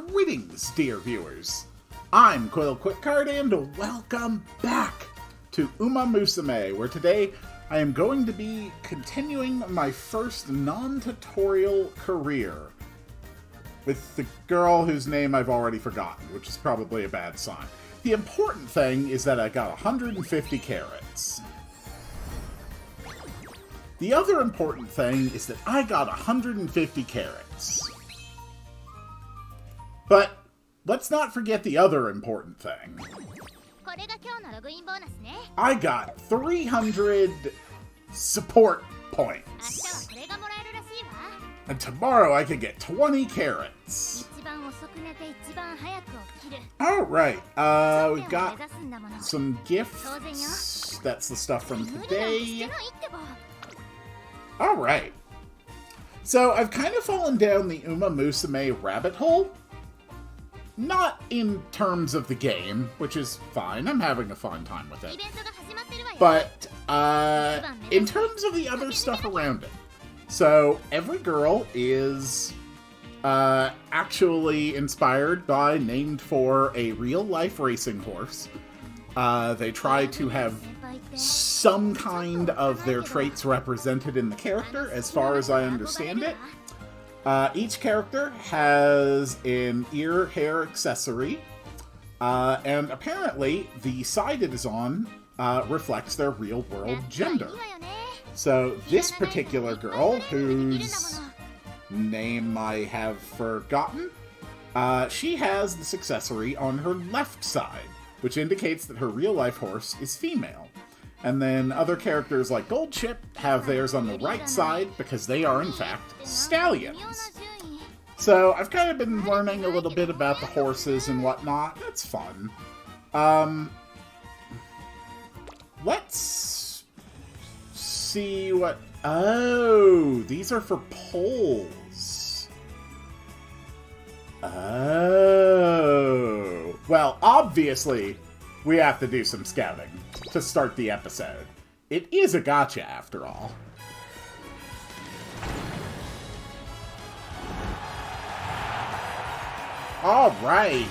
Greetings, dear viewers. I'm Coil Quickcard, and welcome back to Umamusume, where today I am going to be continuing my first non-tutorial career with the girl whose name I've already forgotten, which is probably a bad sign. The important thing is that I got 150 carrots. The other important thing is that I got 150 carrots. But let's not forget the other important thing. I got 300 support points. And tomorrow I could get 20 carrots. Alright, we've got some gifts. That's the stuff from today. Alright. So I've kind of fallen down the Umamusume rabbit hole. Not in terms of the game, which is fine. I'm having a fun time with it. But in terms of the other stuff around it. So every girl is actually inspired by, named for a real-life racing horse. They try to have some kind of their traits represented in the character, as far as I understand it. Each character has an ear hair accessory, and apparently the side it is on reflects their real-world gender. So this particular girl, whose name I have forgotten, she has this accessory on her left side, which indicates that her real-life horse is female. And then other characters like Goldchip have theirs on the right side because they are, in fact, stallions. So I've kind of been learning a little bit about the horses and whatnot. That's fun. Let's see what... Oh, these are for polls. Oh. Well, obviously, we have to do some scouting to start the episode. It is a gacha, after all. Alright,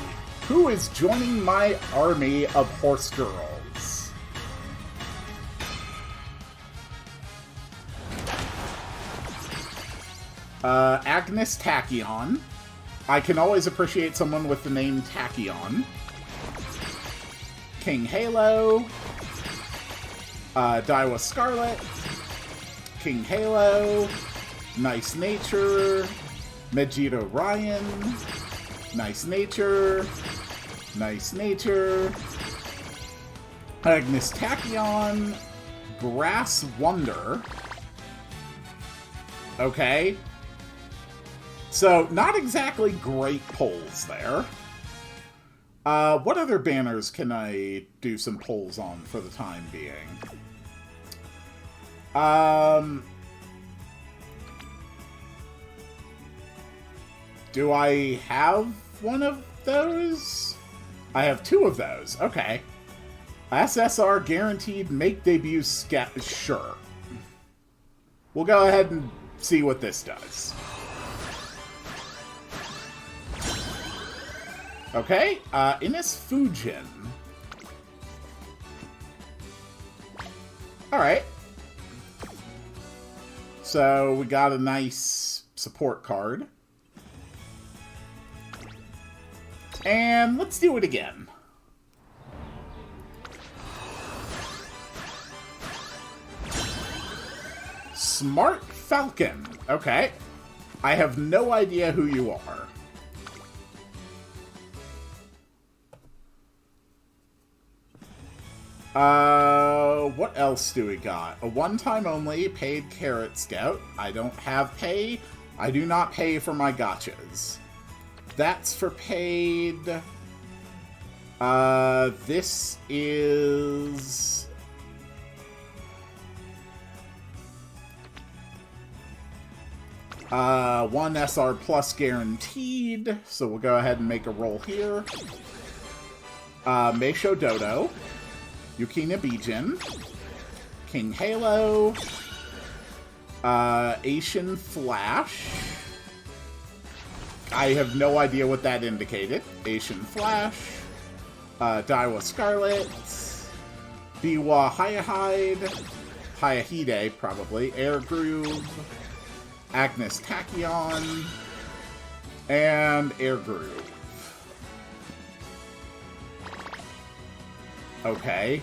who is joining my army of horse girls? Agnes Tachyon. I can always appreciate someone with the name Tachyon. King Halo. Daiwa Scarlet. King Halo. Nice Nature. Megito Ryan. Nice Nature. Nice Nature. Agnes Tachyon. Grass Wonder. Okay. So, not exactly great polls there. What other banners can I do some polls on for the time being? Do I have one of those? I have two of those. Okay. SSR guaranteed make debut sure. We'll go ahead and see what this does. Okay, Ines Fujin. Alright. So, we got a nice support card. And let's do it again. Smart Falcon. Okay. I have no idea who you are. What else do we got? A one-time only paid Carrot Scout. I don't have pay. I do not pay for my gachas. That's for paid. This is... one SR plus guaranteed. So we'll go ahead and make a roll here. Meisho Dodo. Yukina Bijin, King Halo, Asian Flash, I have no idea what that indicated. Asian Flash, Daiwa Scarlet, Biwa Hayahide, probably, Air Groove, Agnes Tachyon, and Air Groove. Okay.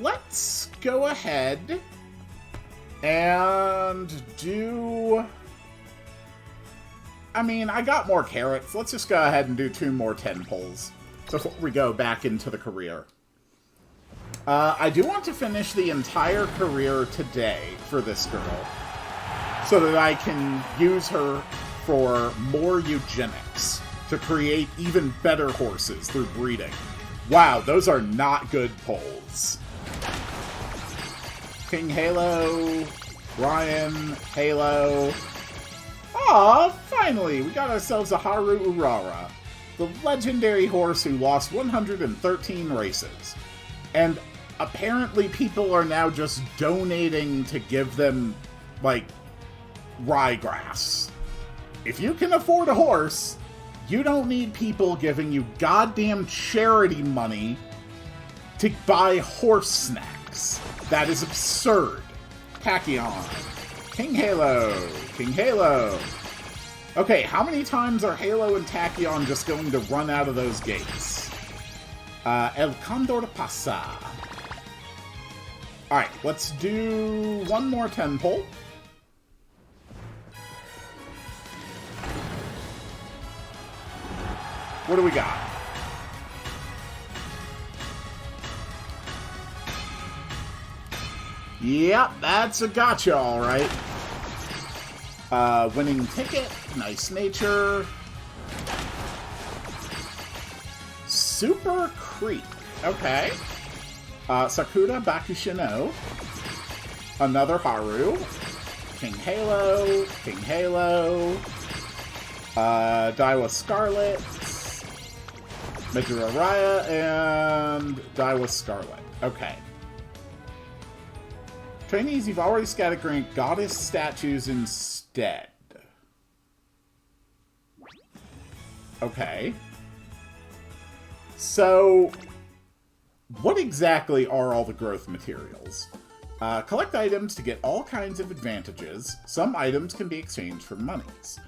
Let's go ahead and do... I mean, I got more carrots. Let's just go ahead and do 2 more 10 pulls before we go back into the career. I do want to finish the entire career today for this girl, so that I can use her for more eugenics to create even better horses through breeding. Wow, those are not good pulls. King Halo, Ryan, Halo. Aw, finally, we got ourselves a Haru Urara, the legendary horse who lost 113 races. And apparently people are now just donating to give them, like, ryegrass. If you can afford a horse, you don't need people giving you goddamn charity money to buy horse snacks. That is absurd. Tachyon. King Halo. King Halo. Okay, how many times are Halo and Tachyon just going to run out of those gates? El Condor Pasa. Alright, let's do 1 more 10 pull. What do we got? Yep, that's a gotcha, alright. Winning ticket, nice nature. Super Creek, okay. Sakura Bakushino. Another Haru. King Halo, King Halo. Daiwa Scarlet. Majora Raya, and Daiwa Scarlet. Okay. Trainees, you've already scattered grant goddess statues instead. Okay. So, what exactly are all the growth materials? Collect items to get all kinds of advantages. Some items can be exchanged for monies.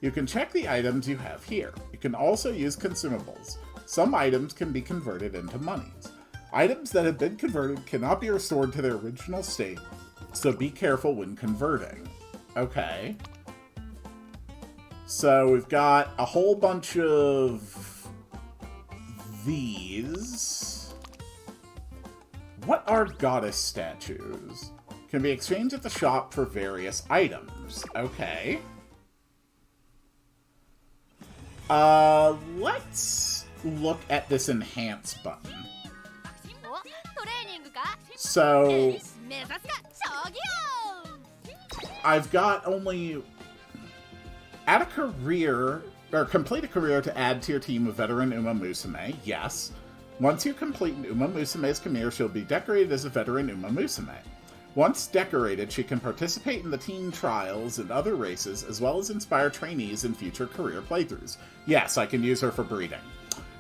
You can check the items you have here. You can also use consumables. Some items can be converted into monies. Items that have been converted cannot be restored to their original state, so be careful when converting. Okay. So we've got a whole bunch of these. What are goddess statues? Can be exchanged at the shop for various items. Okay. Let's look at this enhance button. So, I've got only... Add a career, or complete a career to add to your team of veteran Umamusume, yes. Once you complete Umamusume's career, she'll be decorated as a veteran Umamusume. Once decorated, she can participate in the team trials and other races, as well as inspire trainees in future career playthroughs. Yes, I can use her for breeding.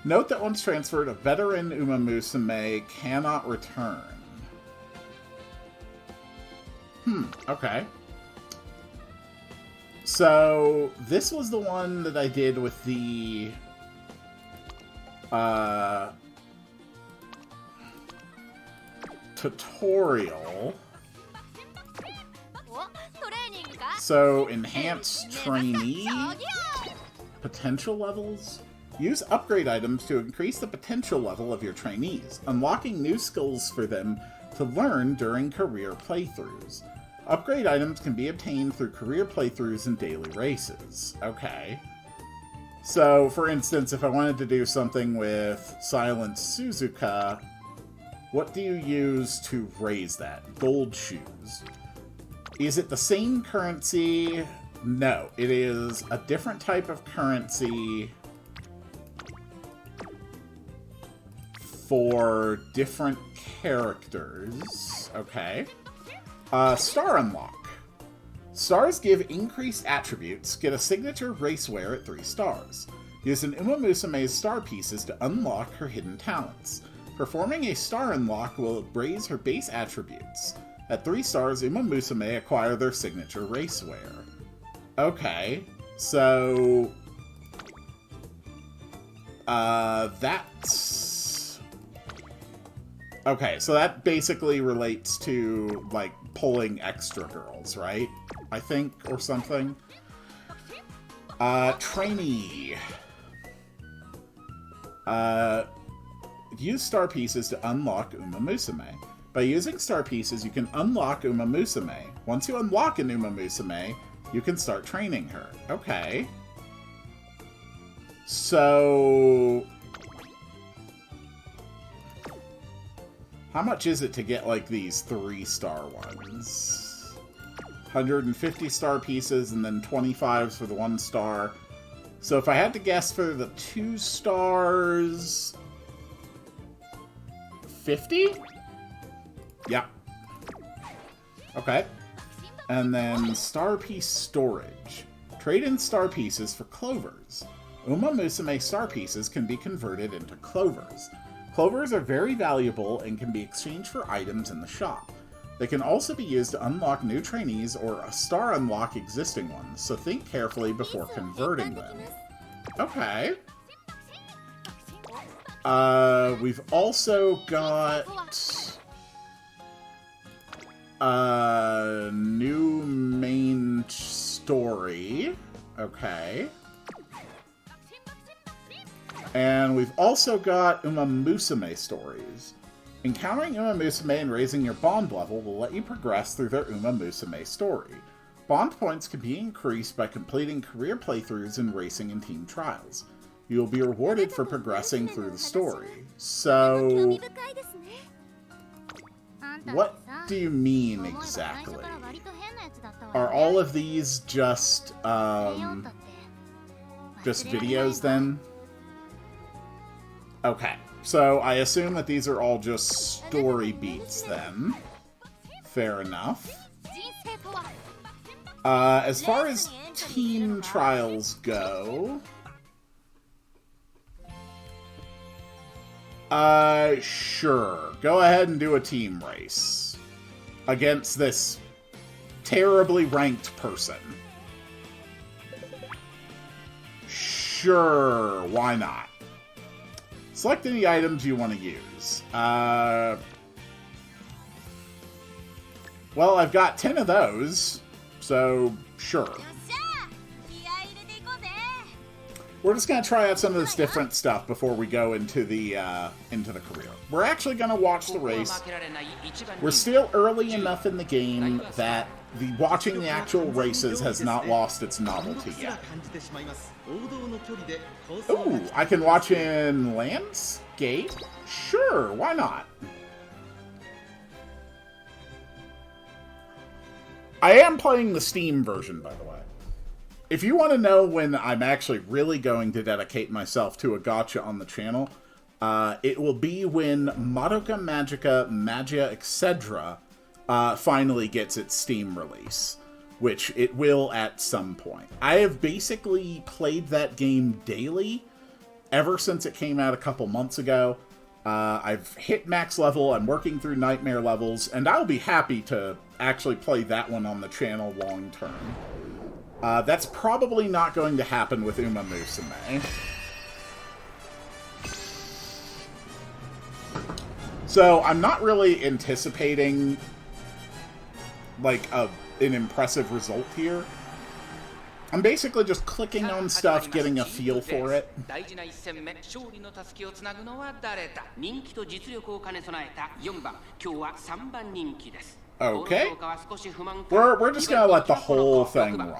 Note that once transferred, a veteran Umamusume cannot return. Okay. So, this was the one that I did with the... tutorial. So, enhance trainee potential levels. Use upgrade items to increase the potential level of your trainees, unlocking new skills for them to learn during career playthroughs. Upgrade items can be obtained through career playthroughs and daily races. Okay. So, for instance, if I wanted to do something with Silent Suzuka, what do you use to raise that? Gold shoes. Is it the same currency? No, it is a different type of currency for different characters. Okay. Star unlock. Stars give increased attributes. Get a signature racewear at 3 stars. Use an Umamusume's star pieces to unlock her hidden talents. Performing a star unlock will raise her base attributes. At 3 stars, Umamusume acquire their signature racewear. Okay, so... that's... okay, so that basically relates to, like, pulling extra girls, right? I think, or something. Trainee. Use star pieces to unlock Umamusume. By using star pieces, you can unlock Umamusume. Once you unlock an Umamusume, you can start training her. Okay. So... how much is it to get, like, these 3-star ones? 150 star pieces and then 25s for the 1 star. So if I had to guess for the 2 stars... 50? Yeah. Okay. And then star piece storage. Trade in star pieces for clovers. Umamusume star pieces can be converted into clovers. Clovers are very valuable and can be exchanged for items in the shop. They can also be used to unlock new trainees or star unlock existing ones, so think carefully before converting them. Okay. We've also got... new main story. Okay. And we've also got Umamusume stories. Encountering Umamusume and raising your bond level will let you progress through their Umamusume story. Bond points can be increased by completing career playthroughs in racing and team trials. You will be rewarded for progressing through the story. So... what do you mean exactly? Are all of these just videos then? Okay, so I assume that these are all just story beats then. Fair enough. As far as team trials go... sure. Go ahead and do a team race. Against this terribly ranked person. Sure, why not? Select any items you want to use. Well, I've got 10 of those, so sure. We're just going to try out some of this different stuff before we go into the career. We're actually going to watch the race. We're still early enough in the game that watching the actual races has not lost its novelty yet. Ooh, I can watch in landscape? Sure, why not? I am playing the Steam version, by the way. If you want to know when I'm actually really going to dedicate myself to a gacha on the channel, it will be when Madoka Magica Magia Etc. Finally gets its Steam release, which it will at some point. I have basically played that game daily ever since it came out a couple months ago. I've hit max level, I'm working through nightmare levels, and I'll be happy to actually play that one on the channel long term. That's probably not going to happen with Umamusume. So, I'm not really anticipating, like, an impressive result here. I'm basically just clicking on stuff, getting a feel for it. Okay. We're just gonna let the whole thing run.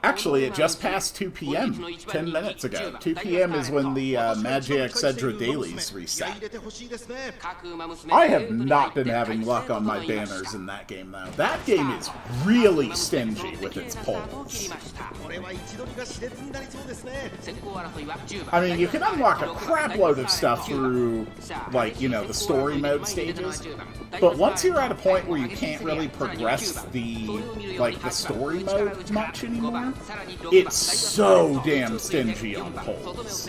Actually, it just passed 2 p.m. 10 minutes ago. 2 p.m. is when the Magi Excedra dailies reset. I have not been having luck on my banners in that game, though. That game is really stingy with its polls. I mean, you can unlock a crap load of stuff through, like, you know, the story mode stages, but once you're at a point where you can't really progress the, like, the story mode much anymore, it's so damn stingy on polls.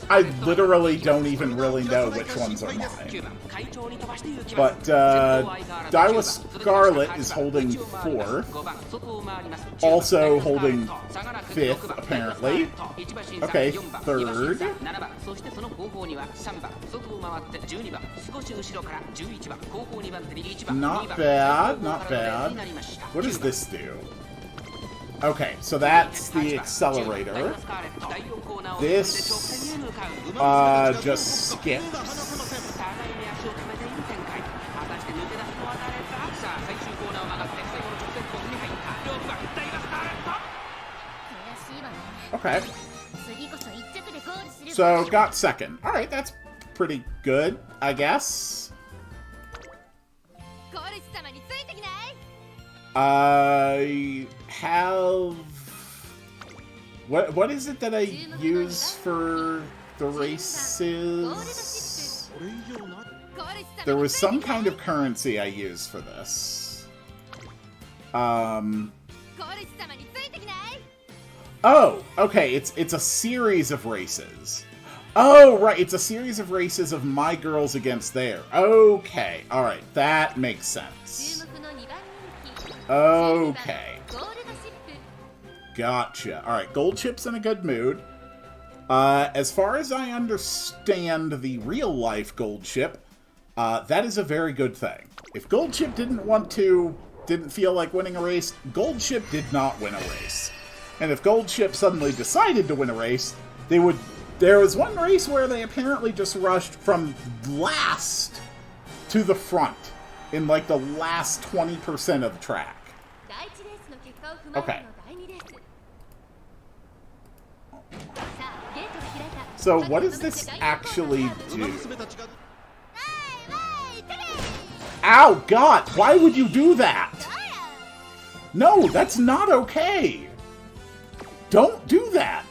I literally don't even really know which ones are mine. But, Daiwa Scarlet is holding 4th. Also holding 5th, apparently. Okay, 3rd. Not bad, not bad. What does this do? Okay, so that's the accelerator. This, just skips. Okay. So, got 2nd. Alright, that's pretty good, I guess. I have... What is it that I use for the races? There was some kind of currency I used for this. Oh, okay, it's a series of races. Oh, right, it's a series of races of my girls against their. Okay, alright, that makes sense. Okay. Gotcha. Alright, Gold Chip's in a good mood. As far as I understand the real-life Gold Chip, that is a very good thing. If Gold Chip didn't feel like winning a race, Gold Chip did not win a race. And if Gold Chip suddenly decided to win a race, they would... There was one race where they apparently just rushed from last to the front in, like, the last 20% of the track. Okay. So what does this actually do? Ow, God! Why would you do that? No, that's not okay! Don't do that!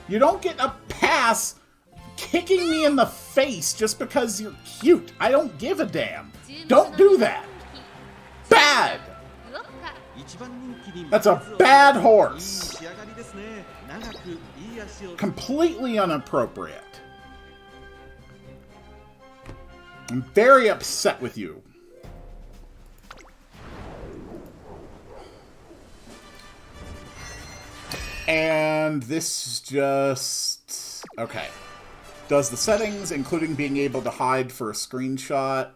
You don't get a pass kicking me in the face just because you're cute. I don't give a damn. Don't do that! Bad! That's a bad horse. Completely inappropriate. I'm very upset with you. And this just... Okay. Does the settings, including being able to hide for a screenshot.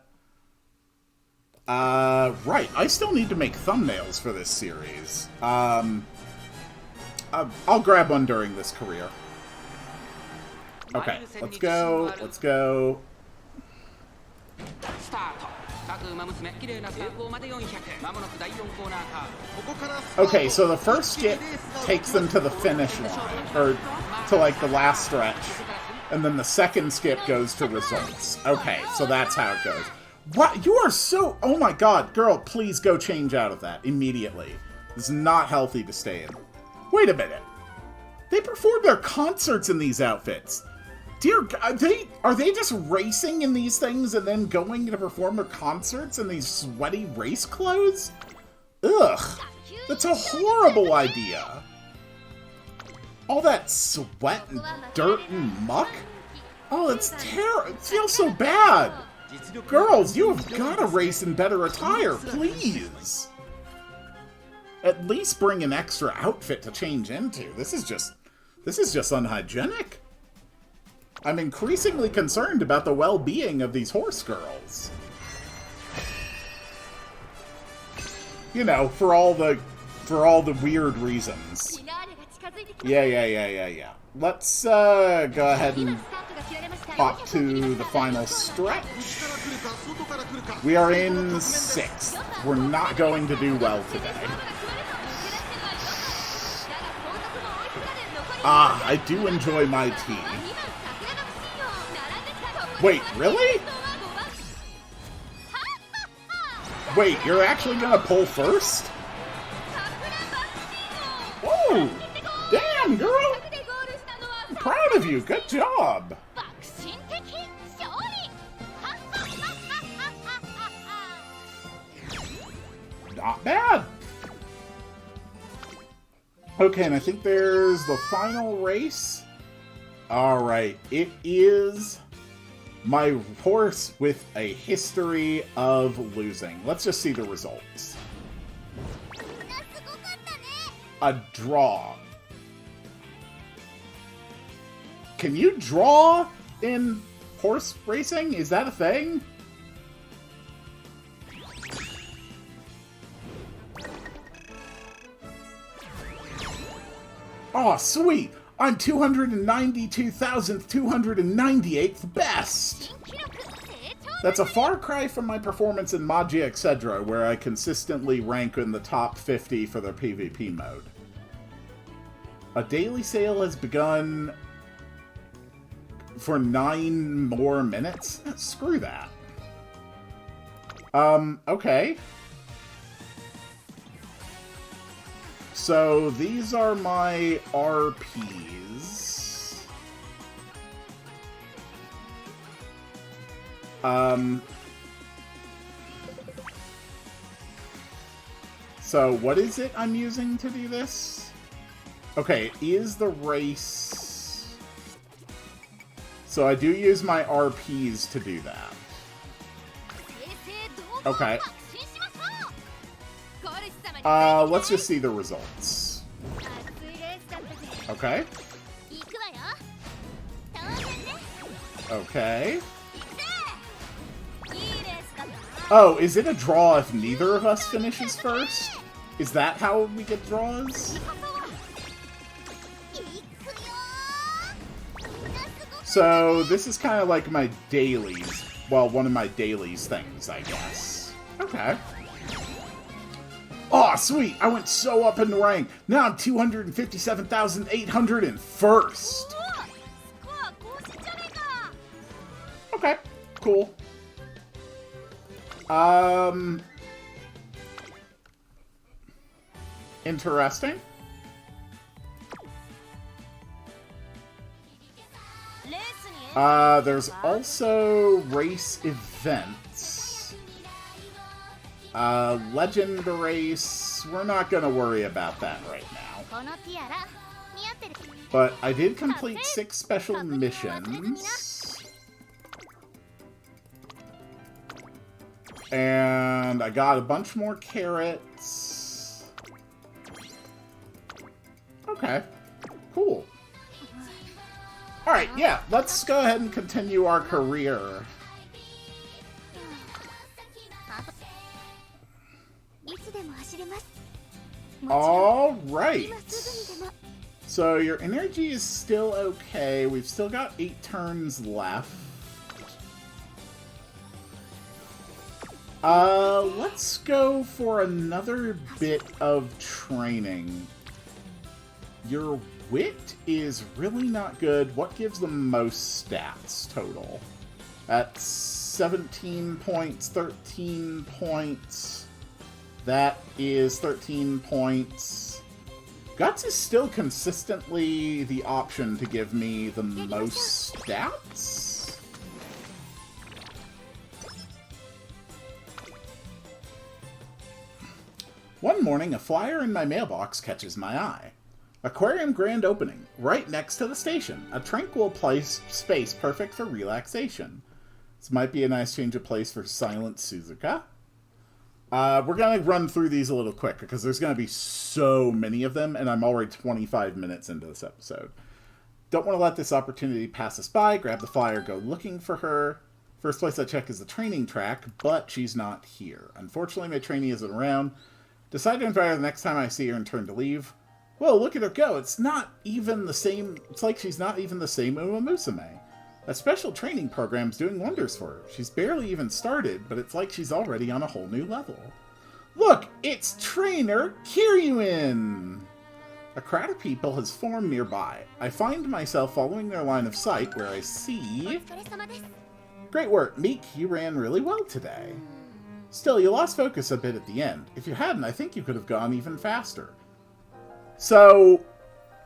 Right. I still need to make thumbnails for this series. I'll grab one during this career. Okay, let's go. Let's go. Okay, so the first skip takes them to the finish line, or to, like, the last stretch, and then the second skip goes to results. Okay, so that's how it goes. What? You are so... Oh my god, girl, please go change out of that immediately. It's not healthy to stay in. Wait a minute. They perform their concerts in these outfits. Dear God, are they just racing in these things and then going to perform their concerts in these sweaty race clothes? Ugh. That's a horrible idea. All that sweat and dirt and muck? Oh, it's terrible. It feels so bad. Girls, you have got to race in better attire, please. At least bring an extra outfit to change into. This is just unhygienic. I'm increasingly concerned about the well-being of these horse girls. You know, for all the weird reasons. Yeah. let's go ahead and hop to the final stretch. We are in 6th. We're not going to do well today. Ah, I do enjoy my tea. Wait, really? Wait, you're actually gonna pull first? Whoa! Damn, girl! I'm proud of you. Good job. Not bad. Okay, and I think there's the final race. Alright, it is my horse with a history of losing. Let's just see the results. A draw. Can you draw in horse racing? Is that a thing? Oh, sweet! I'm 292,298th best! That's a far cry from my performance in Magia Etc., where I consistently rank in the top 50 for their PvP mode. A daily sale has begun for 9 more minutes? Screw that. Okay. So, these are my RPs. So, what is it I'm using to do this? Okay, it is the race. So, I do use my RPs to do that. Okay. Let's just see the results. Okay. Okay. Oh, is it a draw if neither of us finishes first? Is that how we get draws? So, this is kind of like my dailies. Well, one of my dailies things, I guess. Okay. Oh, sweet! I went so up in the rank. Now I'm 257,801st. Okay, cool. Interesting. There's also race events. Legend race, we're not gonna worry about that right now. But I did complete 6 special missions. And I got a bunch more carrots. Okay, cool. Alright, yeah, let's go ahead and continue our career. Alright. So your energy is still okay. We've still got 8 turns left. Let's go for another bit of training. Your wit is really not good. What gives the most stats total? That's 17 points, 13 points. That is 13 points. Guts is still consistently the option to give me the most stats. One morning, a flyer in my mailbox catches my eye. Aquarium grand opening, right next to the station. A tranquil space perfect for relaxation. This might be a nice change of place for Silent Suzuka. We're going to run through these a little quick, because there's going to be so many of them, and I'm already 25 minutes into this episode. Don't want to let this opportunity pass us by. Grab the flyer, go looking for her. First place I check is the training track, but she's not here. Unfortunately, my trainee isn't around. Decide to invite her the next time I see her and turn to leave. Well, look at her go. It's not even the same. It's like she's not even the same Umamusume. That special training program's doing wonders for her. She's barely even started, but it's like she's already on a whole new level. Look, it's Trainer Kiryuin! A crowd of people has formed nearby. I find myself following their line of sight where I see... Great work, Meek. You ran really well today. Still, you lost focus a bit at the end. If you hadn't, I think you could have gone even faster. So,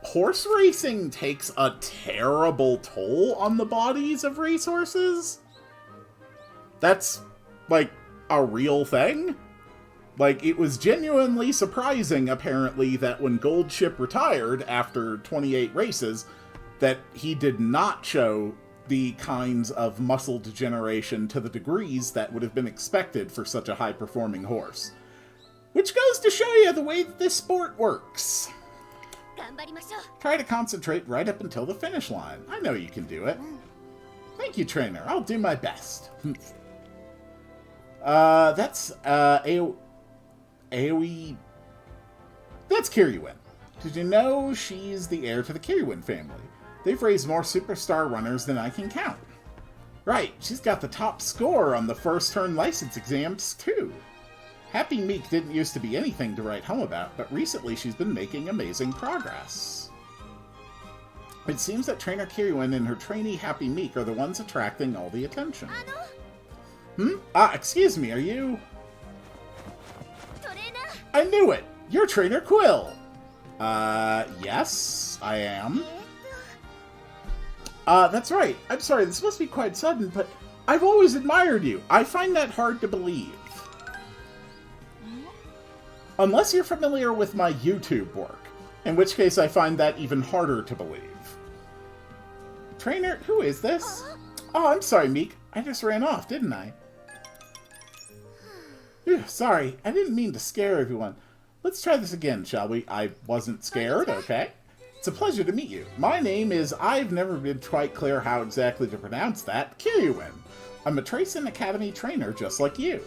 horse racing takes a terrible toll on the bodies of racehorses? That's, like, a real thing? Like, it was genuinely surprising, apparently, that when Goldship retired after 28 races, that he did not show the kinds of muscle degeneration to the degrees that would have been expected for such a high-performing horse. Which goes to show you the way that this sport works. Try to concentrate right up until the finish line. I know you can do it. Thank you, trainer. I'll do my best. That's, Aoi... That's Kiryuin. Did you know she's the heir to the Kiryuin family? They've raised more superstar runners than I can count. Right, she's got the top score on the first turn license exams, too. Happy Meek didn't used to be anything to write home about, but recently she's been making amazing progress. It seems that Trainer Kiryuin and her trainee Happy Meek are the ones attracting all the attention. Excuse me, are you... I knew it! You're Trainer Quill! Yes, I am. That's right. I'm sorry, this must be quite sudden, but I've always admired you. I find that hard to believe. Unless you're familiar with my YouTube work, in which case I find that even harder to believe. Trainer, who is this? Oh, I'm sorry, Meek. I just ran off, didn't I? Phew, sorry, I didn't mean to scare everyone. Let's try this again, shall we? I wasn't scared, okay? It's a pleasure to meet you. My name is, I've never been quite clear how exactly to pronounce that, Kiryuin. I'm a Tracing Academy trainer just like you.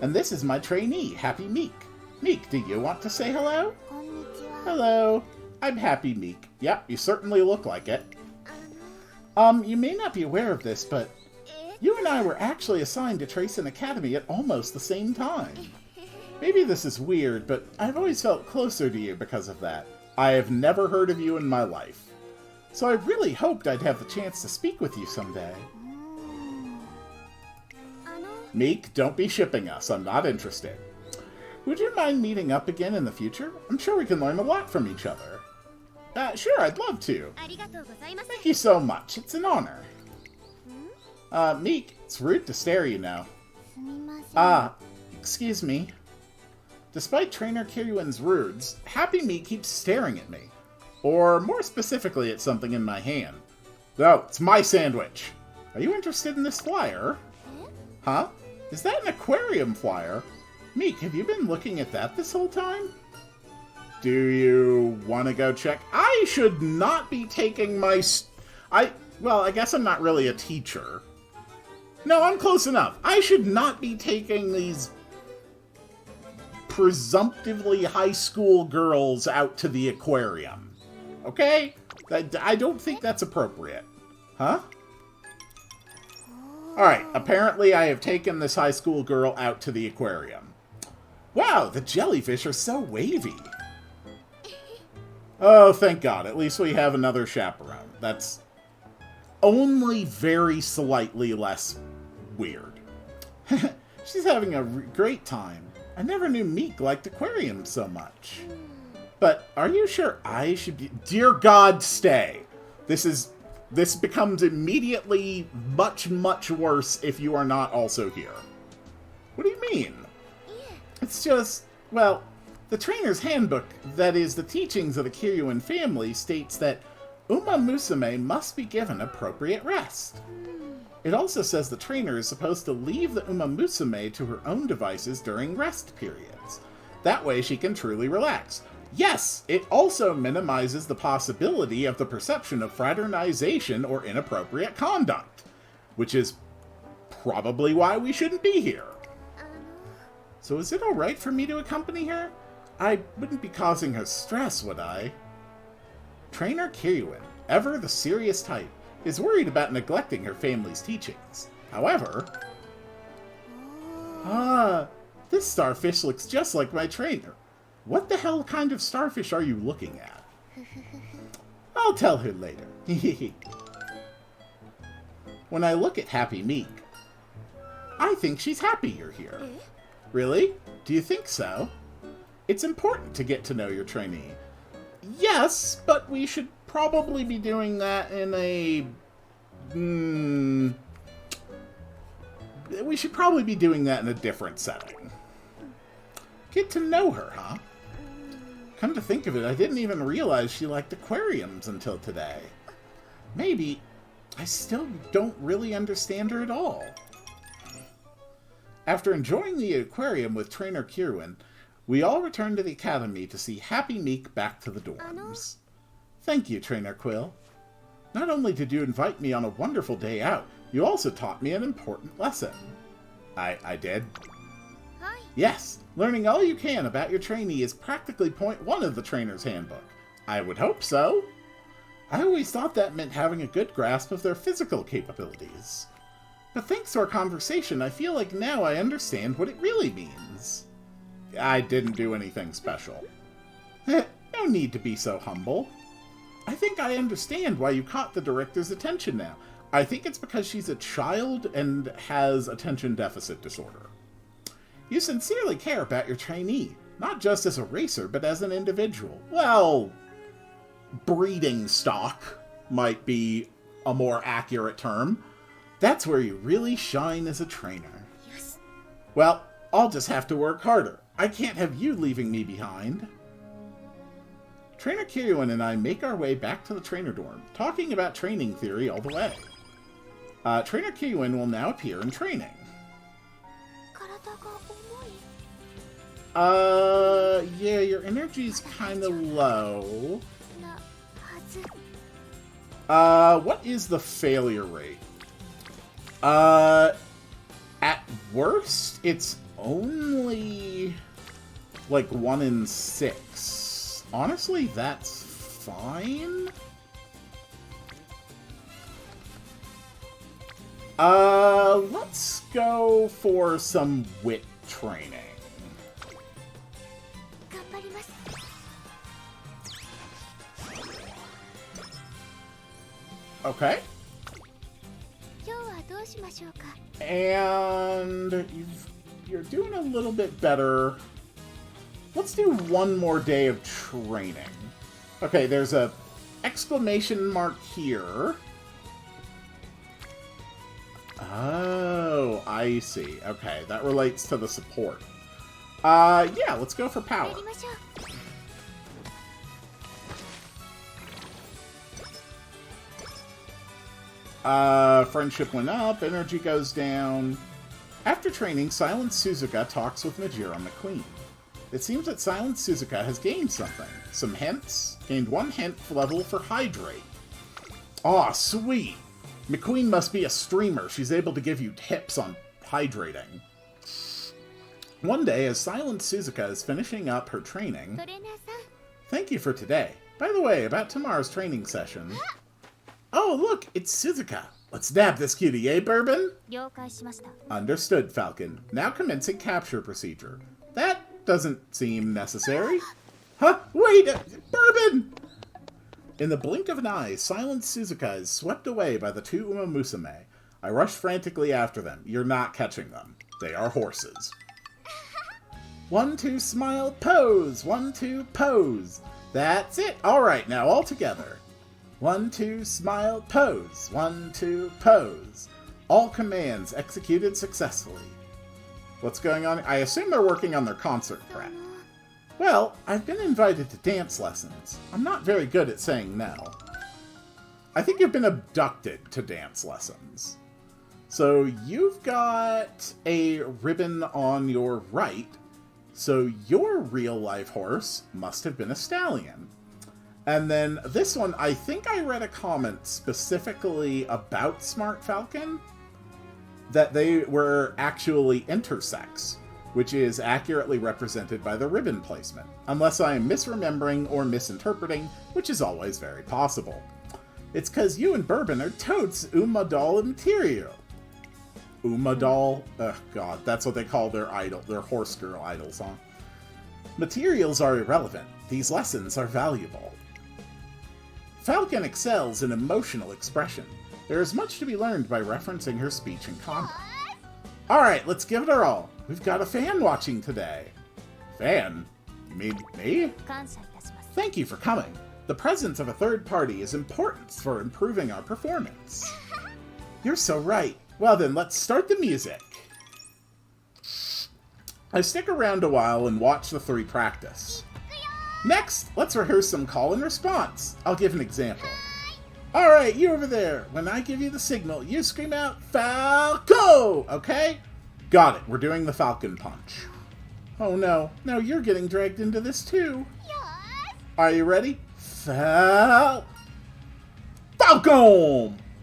And this is my trainee, Happy Meek. Meek, do you want to say hello? Hello. I'm Happy Meek. Yep, you certainly look like it. You may not be aware of this, but you and I were actually assigned to Tracing Academy at almost the same time. Maybe this is weird, but I've always felt closer to you because of that. I have never heard of you in my life. So I really hoped I'd have the chance to speak with you someday. Meek, don't be shipping us. I'm not interested. Would you mind meeting up again in the future? I'm sure we can learn a lot from each other. Sure, I'd love to. Thank you so much. It's an honor. Meek, it's rude to stare, you know. Excuse me. Despite Trainer Kiryuin's rudes, Happy Meek keeps staring at me. Or, more specifically, at something in my hand. Oh, it's my sandwich. Are you interested in this flyer? Huh? Is that an aquarium flyer? Meek, have you been looking at that this whole time? Do you want to go check? I should not be taking my... Well, I guess I'm not really a teacher. No, I'm close enough. I should not be taking these presumptively high school girls out to the aquarium. Okay? I don't think that's appropriate. Huh? Alright, apparently I have taken this high school girl out to the aquarium. Wow, the jellyfish are so wavy. Oh, thank God. At least we have another chaperone. That's only very slightly less weird. She's having a great time. I never knew Meek liked aquariums so much. But are you sure I should be... Dear God, stay. This becomes immediately much, much worse if you are not also here. What do you mean? It's just, well, the trainer's handbook, that is, the teachings of the Kiryuin family, states that Umamusume must be given appropriate rest. It also says the trainer is supposed to leave the Umamusume to her own devices during rest periods. That way she can truly relax. Yes, it also minimizes the possibility of the perception of fraternization or inappropriate conduct, which is probably why we shouldn't be here. So is it alright for me to accompany her? I wouldn't be causing her stress, would I? Trainer Kiryuin, ever the serious type, is worried about neglecting her family's teachings. However... this starfish looks just like my trainer. What the hell kind of starfish are you looking at? I'll tell her later. When I look at Happy Meek, I think she's happy you're here. Really? Do you think so? It's important to get to know your trainee. Yes, but we should probably be doing that in a... we should probably be doing that in a different setting. Get to know her, huh? Come to think of it, I didn't even realize she liked aquariums until today. Maybe I still don't really understand her at all. After enjoying the aquarium with Trainer Kiryuin, we all returned to the academy to see Happy Meek back to the dorms. Thank you, Trainer Quill. Not only did you invite me on a wonderful day out, you also taught me an important lesson. I did? Hi. Yes, learning all you can about your trainee is practically point one of the trainer's handbook. I would hope so. I always thought that meant having a good grasp of their physical capabilities. But thanks to our conversation, I feel like now I understand what it really means. I didn't do anything special. No need to be so humble. I think I understand why you caught the director's attention now. I think it's because she's a child and has attention deficit disorder. You sincerely care about your trainee, not just as a racer, but as an individual. Well, breeding stock might be a more accurate term. That's where you really shine as a trainer. Yes. Well, I'll just have to work harder. I can't have you leaving me behind. Trainer Kiryuin and I make our way back to the trainer dorm, talking about training theory all the way. Trainer Kiryuin will now appear in training. Yeah, your energy's kinda low. What is the failure rate? At worst, it's only like 1 in 6. Honestly, that's fine. Let's go for some wit training. Okay. And you're doing a little bit better. Let's do one more day of training. Okay, there's a exclamation mark here. Oh, I see. Okay, that relates to the support. Yeah, let's go for power. Friendship went up, energy goes down. After training, Silent Suzuka talks with Majira McQueen. It seems that Silent Suzuka has gained something. Some hints. Gained 1 hint level for Hydrate. Aw, sweet! McQueen must be a streamer. She's able to give you tips on hydrating. One day, as Silent Suzuka is finishing up her training... Thank you for today. By the way, about tomorrow's training session... Oh, look! It's Suzuka! Let's nab this cutie, eh, Bourbon? Understood, Falcon. Now commencing capture procedure. That doesn't seem necessary. Huh? Wait! Bourbon! In the blink of an eye, Silent Suzuka is swept away by the 2 Umamusume. I rush frantically after them. You're not catching them. They are horses. 1, 2, smile, pose! 1, 2, pose! That's it! Alright, now all together. 1, 2, smile, pose. 1, 2, pose. All commands executed successfully. What's going on? I assume they're working on their concert prep. Well, I've been invited to dance lessons. I'm not very good at saying no. I think you've been abducted to dance lessons. So you've got a ribbon on your right, so your real-life horse must have been a stallion. And then this one, I think I read a comment specifically about Smart Falcon, that they were actually intersex. which is accurately represented by the ribbon placement, unless I am misremembering or misinterpreting, which is always very possible. It's cause you and Bourbon are totes Umadoll material. Umadoll? Ugh, God, that's what they call their idol, their horse girl idols, huh? Materials are irrelevant. These lessons are valuable. Falcon excels in emotional expression. There is much to be learned by referencing her speech and conduct. Alright, let's give it our all. We've got a fan watching today. Fan? You mean me? Thank you for coming. The presence of a third party is important for improving our performance. You're so right. Well then, let's start the music. I stick around a while and watch the three practice. Next, let's rehearse some call and response. I'll give an example. Alright, you over there. When I give you the signal, you scream out, Falco! Okay? Got it. We're doing the Falcon Punch. Oh no. Now you're getting dragged into this too. Are you ready? Falcon!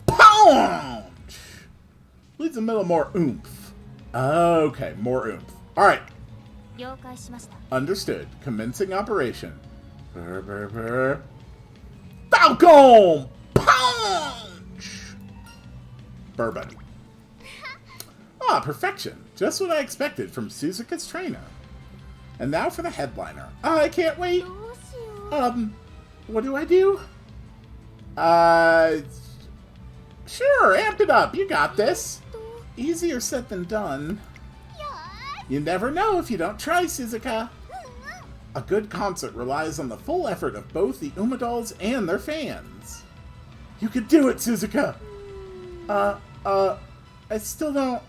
Punch! Leaves a little more oomph. Okay, more oomph. Alright. Understood. Commencing operation. Brr, brr, brr. Falcon! Punch! Bourbon. Ah, perfection. Just what I expected from Suzuka's trainer. And now for the headliner. I can't wait. What do I do? Sure, amp it up. You got this. Easier said than done. You never know if you don't try, Suzuka. A good concert relies on the full effort of both the Umadolls and their fans. You could do it, Suzuka! I still don't...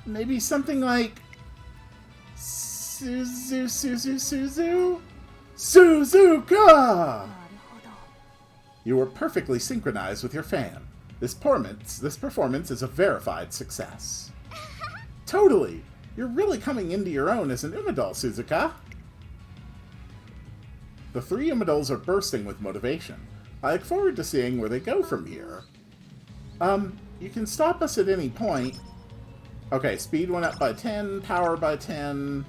Maybe something like... Suzuka! You were perfectly synchronized with your fan. This performance is a verified success. Totally! You're really coming into your own as an Umadoll, Suzuka. The three Umadolls are bursting with motivation. I look forward to seeing where they go from here. You can stop us at any point. Okay, speed went up by 10, power by 10.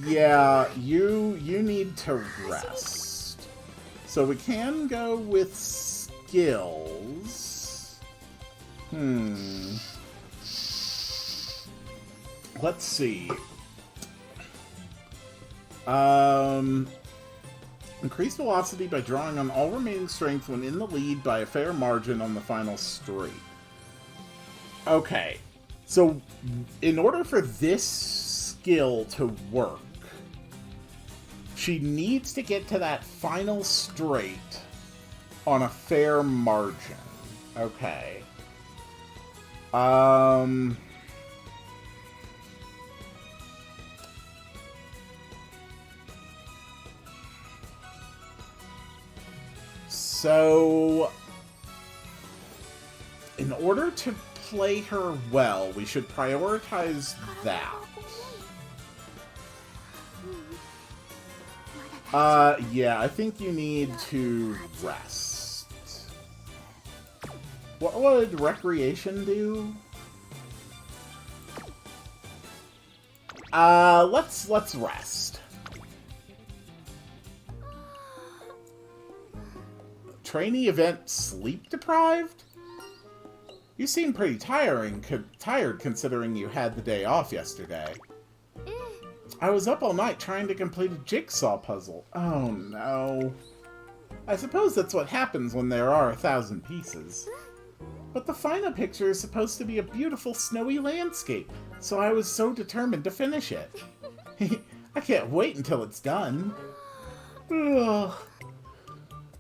Yeah, you need to rest. So we can go with skills. Let's see. Increase velocity by drawing on all remaining strength when in the lead by a fair margin on the final straight. Okay. So, in order for this skill to work, she needs to get to that final straight on a fair margin. Okay. So, in order to play her well, we should prioritize that. Yeah, I think you need to rest. What would recreation do? Let's rest. Trainee event sleep deprived? You seem pretty tired considering you had the day off yesterday. I was up all night trying to complete a jigsaw puzzle. Oh no. I suppose that's what happens when there are 1,000 pieces. But the final picture is supposed to be a beautiful snowy landscape, so I was so determined to finish it. I can't wait until it's done. Ugh.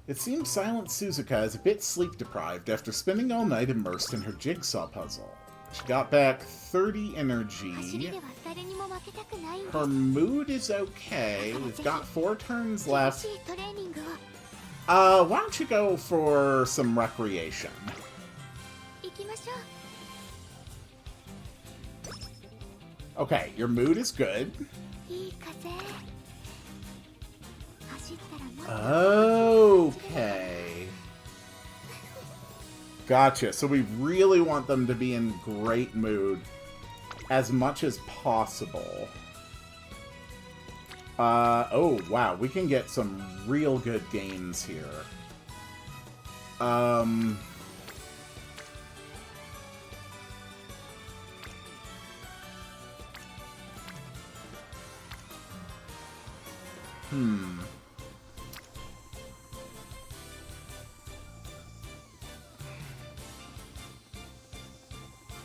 It seems Silent Suzuka is a bit sleep-deprived after spending all night immersed in her jigsaw puzzle. She got back 30 energy. Her mood is okay. We've got 4 turns left. Why don't you go for some recreation? Okay, your mood is good. Okay. Gotcha. So we really want them to be in great mood. as much as possible. Oh, wow, we can get some real good gains here.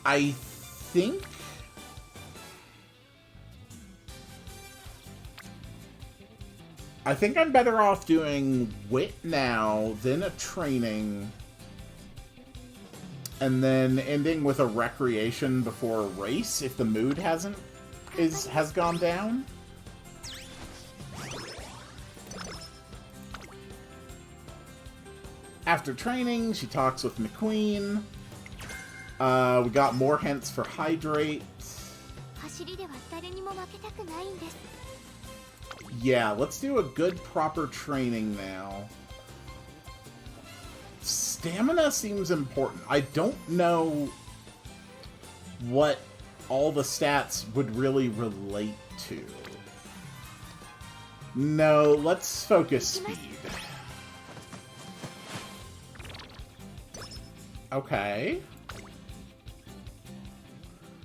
I think... I'm better off doing wit now, then a training, and then ending with a recreation before a race if the mood has gone down. After training, she talks with McQueen. We got more hints for hydrate. Yeah, let's do a good, proper training now. Stamina seems important. I don't know what all the stats would really relate to. No, let's focus speed. Okay.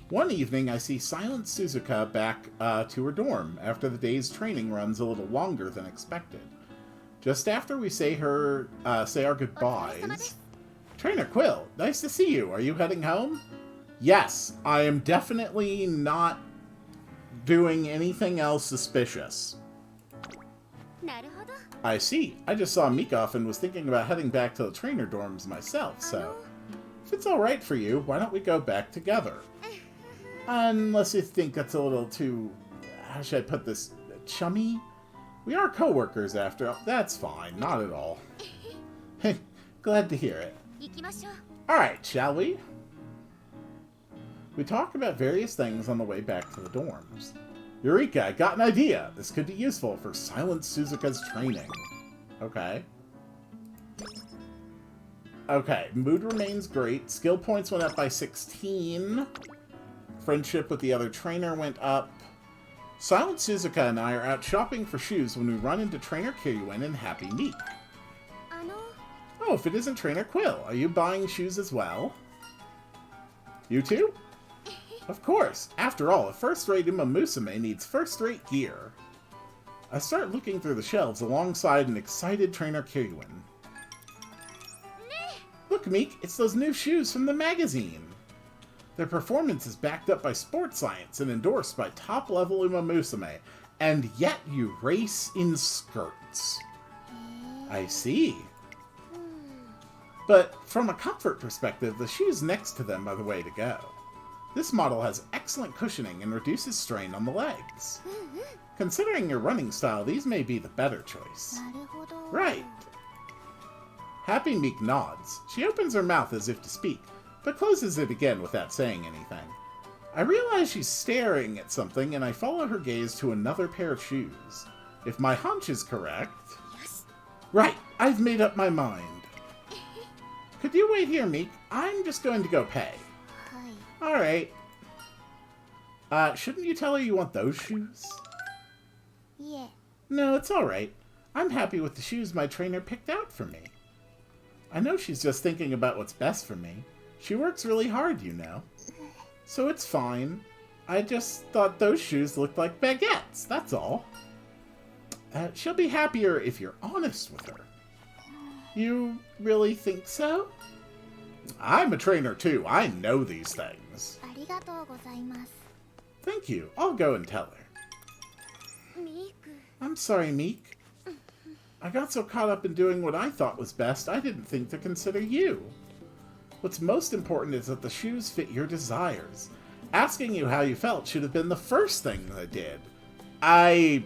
One evening, I see Silent Suzuka back to her dorm after the day's training runs a little longer than expected. Just after we say our goodbyes... Trainer Quill, nice to see you. Are you heading home? Yes, I am definitely not doing anything else suspicious. I see. I just saw Mikoff and was thinking about heading back to the trainer dorms myself, so... If it's alright for you, why don't we go back together? Unless you think that's a little too... How should I put this? Chummy? We are co-workers after all. That's fine. Not at all. Glad to hear it. Alright, shall we? We talked about various things on the way back to the dorms. Eureka, I got an idea! This could be useful for Silent Suzuka's training. Okay. Okay, mood remains great. Skill points went up by 16. Friendship with the other trainer went up. Silent Suzuka and I are out shopping for shoes when we run into Trainer Kiryuin and Happy Meek. Oh, if it isn't Trainer Quill, are you buying shoes as well? You too? Of course. After all, a first-rate Umamusume needs first-rate gear. I start looking through the shelves alongside an excited Trainer Kiryuin. Look, Meek, it's those new shoes from the magazine. Their performance is backed up by sports science and endorsed by top-level Umamusume, and yet you race in skirts. I see. But from a comfort perspective, the shoes next to them are the way to go. This model has excellent cushioning and reduces strain on the legs. Considering your running style, these may be the better choice. Right. Happy Meek nods. She opens her mouth as if to speak, but closes it again without saying anything. I realize she's staring at something, and I follow her gaze to another pair of shoes. If my hunch is correct... Yes. Right, I've made up my mind. Could you wait here, Meek? I'm just going to go pay. Alright. Shouldn't you tell her you want those shoes? Yeah. No, it's alright. I'm happy with the shoes my trainer picked out for me. I know she's just thinking about what's best for me. She works really hard, you know. So it's fine. I just thought those shoes looked like baguettes, that's all. She'll be happier if you're honest with her. You really think so? I'm a trainer too. I know these things. Thank you. I'll go and tell her. I'm sorry, Meek. I got so caught up in doing what I thought was best, I didn't think to consider you. What's most important is that the shoes fit your desires. Asking you how you felt should have been the first thing I did. I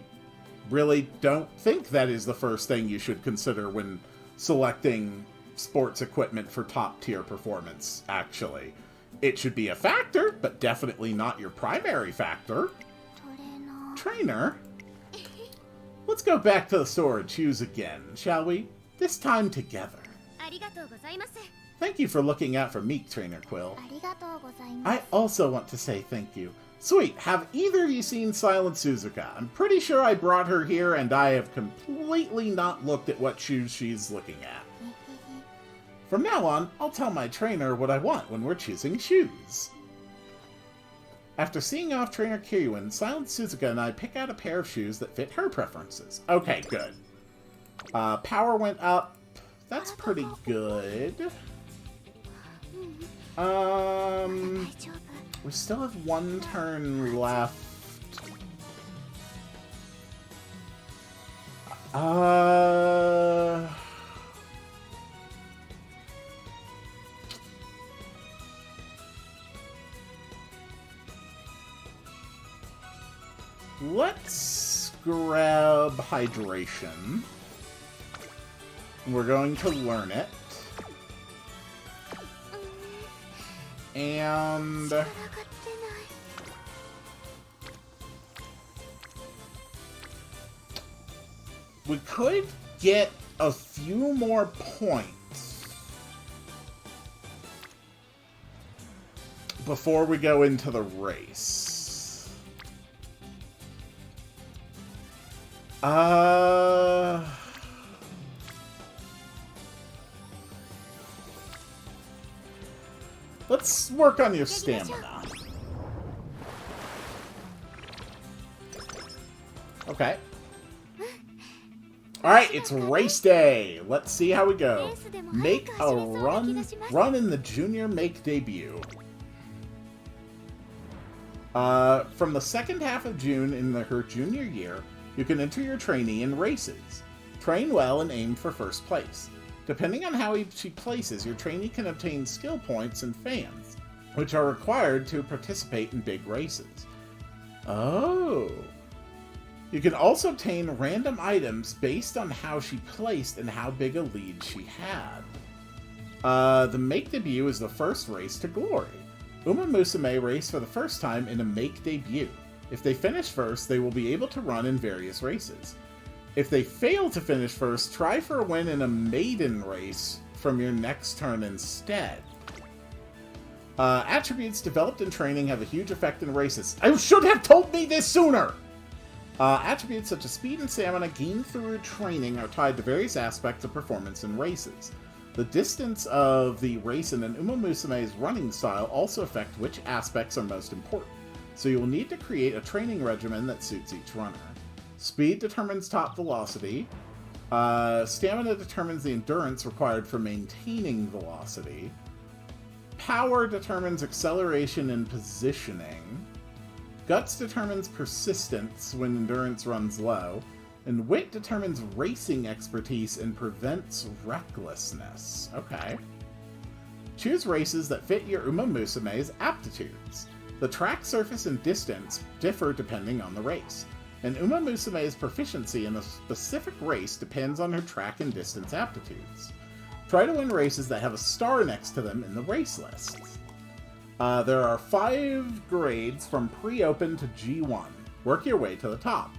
really don't think that is the first thing you should consider when selecting sports equipment for top-tier performance, actually. It should be a factor, but definitely not your primary factor. Trainer? Let's go back to the store and choose again, shall we? This time together. Thank you for looking out for me, Trainer Quill. I also want to say thank you. Sweet, have either of you seen Silent Suzuka? I'm pretty sure I brought her here and I have completely not looked at what shoes she's looking at. From now on, I'll tell my trainer what I want when we're choosing shoes. After seeing off Trainer Kiryuin, Silent Suzuka and I pick out a pair of shoes that fit her preferences. Okay, good. Power went up. That's pretty good. We still have one turn left. Let's grab Hydration. We're going to learn it. And we could get a few more points before we go into the race. Let's work on your stamina. Okay. Alright, it's race day. Let's see how we go. Make a run in the junior make debut. From the second half of June in her junior year, you can enter your trainee in races. Train well and aim for first place. Depending on how she places, your trainee can obtain skill points and fans, which are required to participate in big races. Oh. You can also obtain random items based on how she placed and how big a lead she had. The make debut is the first race to glory. Umamusume race for the first time in a make debut. If they finish first, they will be able to run in various races. If they fail to finish first, try for a win in a maiden race from your next turn instead. Attributes developed in training have a huge effect in races. I should have told me this sooner! Attributes such as speed and stamina gained through training are tied to various aspects of performance in races. The distance of the race and an Umamusume's running style also affect which aspects are most important, so you will need to create a training regimen that suits each runner. Speed determines top velocity. Stamina determines the endurance required for maintaining velocity. Power determines acceleration and positioning. Guts determines persistence when endurance runs low. And wit determines racing expertise and prevents recklessness. Okay. Choose races that fit your Umamusume's aptitudes. The track surface and distance differ depending on the race. And Umamusume's proficiency in a specific race depends on her track and distance aptitudes. Try to win races that have a star next to them in the race lists. There are 5 grades from pre-open to G1. Work your way to the top.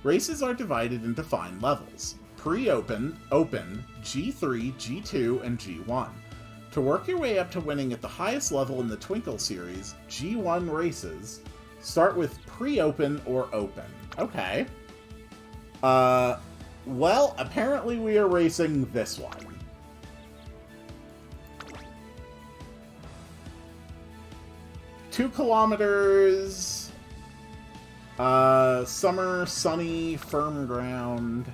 Races are divided into defined levels. Pre-open, open, G3, G2, and G1. To work your way up to winning at the highest level in the Twinkle series, G1 races start with pre-open or open. Okay. Well, apparently we are racing this one. Two kilometers. Summer, sunny, firm ground.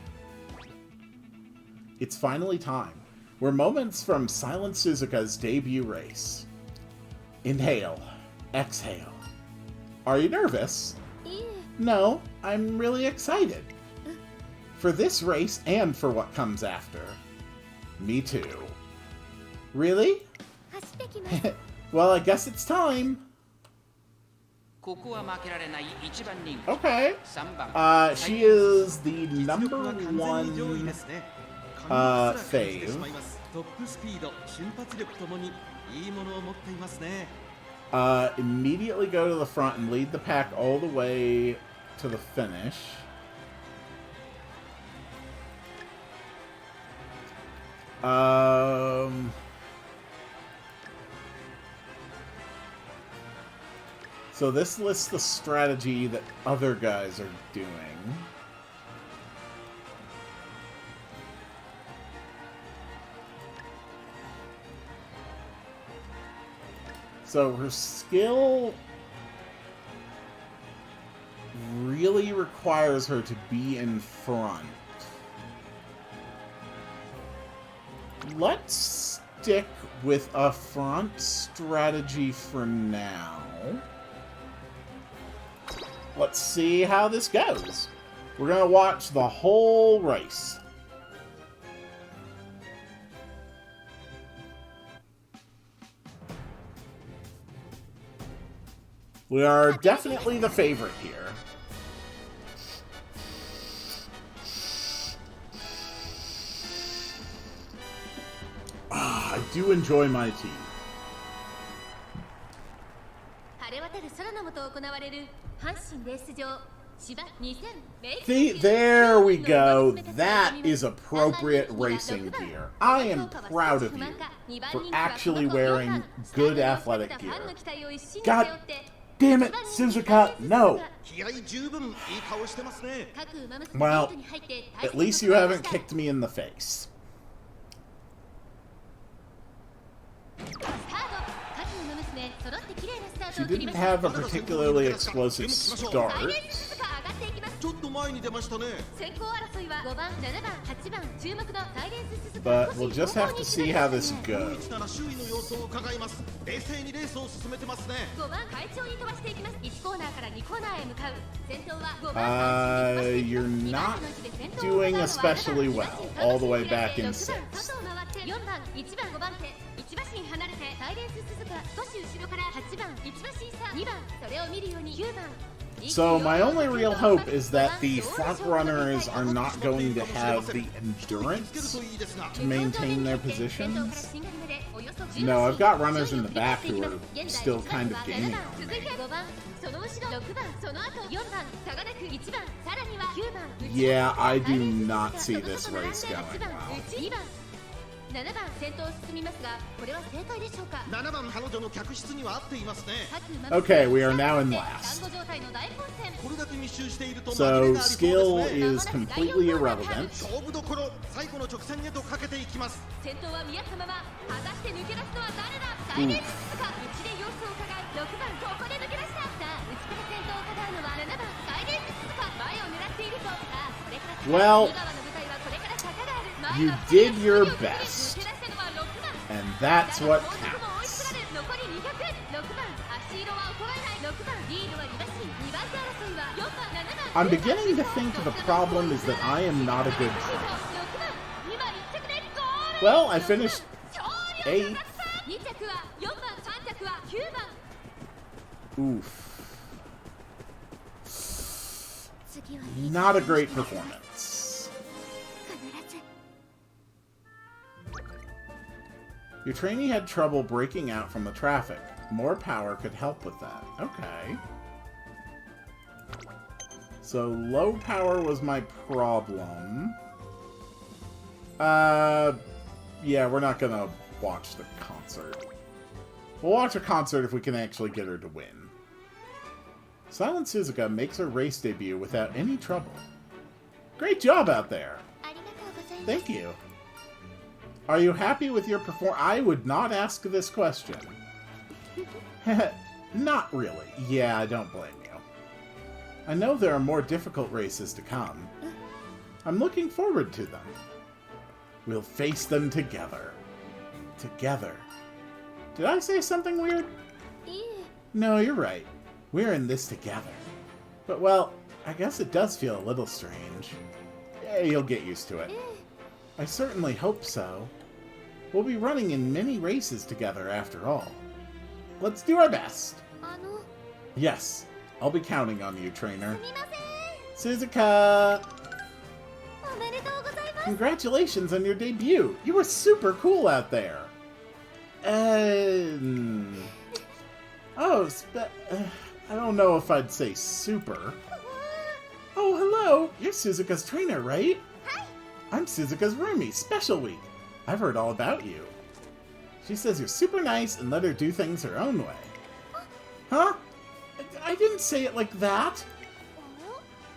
It's finally time. We're moments from Silent Suzuka's debut race. Inhale. Exhale. Are you nervous? No, I'm really excited. For this race and for what comes after. Me too. Really? Well, I guess it's time. Okay. She is the number 1 fave. Immediately go to the front and lead the pack all the way to the finish. So this lists the strategy that other guys are doing. So her skill really requires her to be in front. Let's stick with a front strategy for now. Let's see how this goes. We're gonna watch the whole race. We are definitely the favorite here. I do enjoy my team. See, there we go. That is appropriate racing gear. I am proud of you for actually wearing good athletic gear. God damn it, Suzuka, no! Well, at least you haven't kicked me in the face. She didn't have a particularly explosive start. But we'll just have to see how this goes. You're not doing especially well, all the way back in 6th. So my only real hope is that the front runners are not going to have the endurance to maintain their positions. No, I've got runners in the back who are still kind of gaining on me. Yeah, I do not see this race going well. Okay, we are now in last. So, skill is completely irrelevant. Well, you did your best, and that's what counts. I'm beginning to think the problem is that I am not a good trainer. Well, I finished 8th. Oof. Not a great performance. Your trainee had trouble breaking out from the traffic. More power could help with that. Okay. So, low power was my problem. Yeah, we're not gonna watch the concert. We'll watch a concert if we can actually get her to win. Silent Suzuka makes her race debut without any trouble. Great job out there! Thank you. Are you happy with your performance? I would not ask this question. Not really. Yeah, I don't blame you. I know there are more difficult races to come. I'm looking forward to them. We'll face them together. Together. Did I say something weird? No, you're right. We're in this together. But, well, I guess it does feel a little strange. Yeah, you'll get used to it. I certainly hope so. We'll be running in many races together after all. Let's do our best. Yes, I'll be counting on you, trainer. Suzuka! Congratulations on your debut. You were super cool out there. I don't know if I'd say super. Oh, hello. You're Suzuka's trainer, right? Hi. I'm Suzuka's roomie, Special Week. I've heard all about you. She says you're super nice and let her do things her own way. Huh? didn't say it like that.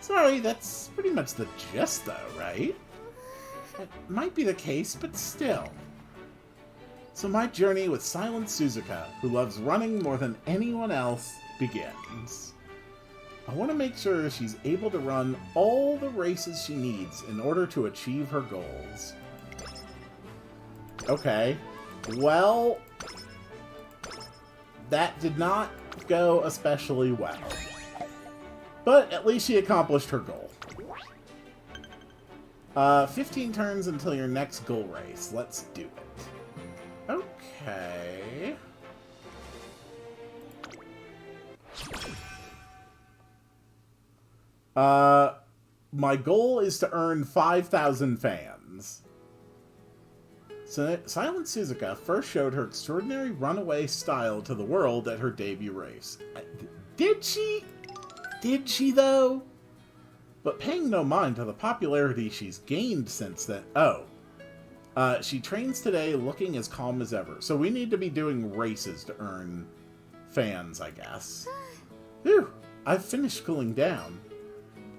Sorry, that's pretty much the gist, though, right? It might be the case, but still. So my journey with Silent Suzuka, who loves running more than anyone else, begins. I want to make sure she's able to run all the races she needs in order to achieve her goals. Okay. Well, that did not go especially well. But at least she accomplished her goal. 15 turns until your next goal race. Let's do it. Okay. My goal is to earn 5,000 fans. So, Silent Suzuka first showed her extraordinary runaway style to the world at her debut race. Did she? Did she, though? But paying no mind to the popularity she's gained since then. She trains today looking as calm as ever. So we need to be doing races to earn fans, I guess. Whew, I've finished cooling down.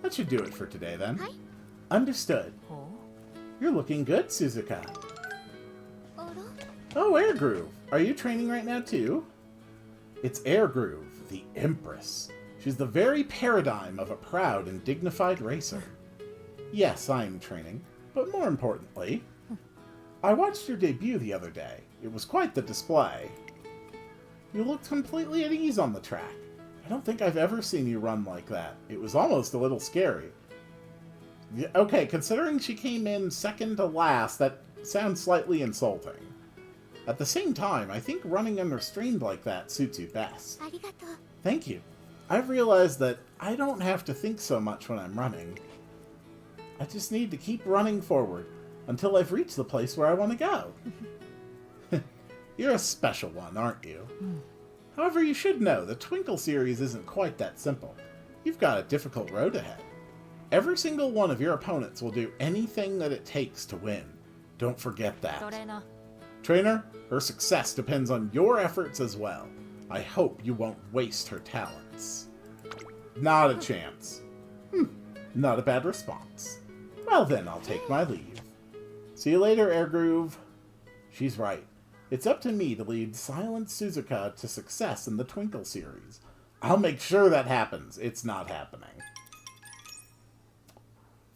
That should do it for today, then. Hi. Understood. You're looking good, Suzuka. Oh, Air Groove. Are you training right now, too? It's Air Groove, the Empress. She's the very paradigm of a proud and dignified racer. Yes, I'm training, but more importantly, I watched your debut the other day. It was quite the display. You looked completely at ease on the track. I don't think I've ever seen you run like that. It was almost a little scary. Okay, considering she came in second to last, that sounds slightly insulting. At the same time, I think running unrestrained like that suits you best. Arigato. Thank you. I've realized that I don't have to think so much when I'm running. I just need to keep running forward until I've reached the place where I want to go. You're a special one, aren't you? However, you should know, the Twinkle series isn't quite that simple. You've got a difficult road ahead. Every single one of your opponents will do anything that it takes to win. Don't forget that. Trainer, her success depends on your efforts as well. I hope you won't waste her talents. Not a chance. Not a bad response. Well then, I'll take my leave. See you later, Air Groove. She's right. It's up to me to lead Silent Suzuka to success in the Twinkle series. I'll make sure that happens. It's not happening.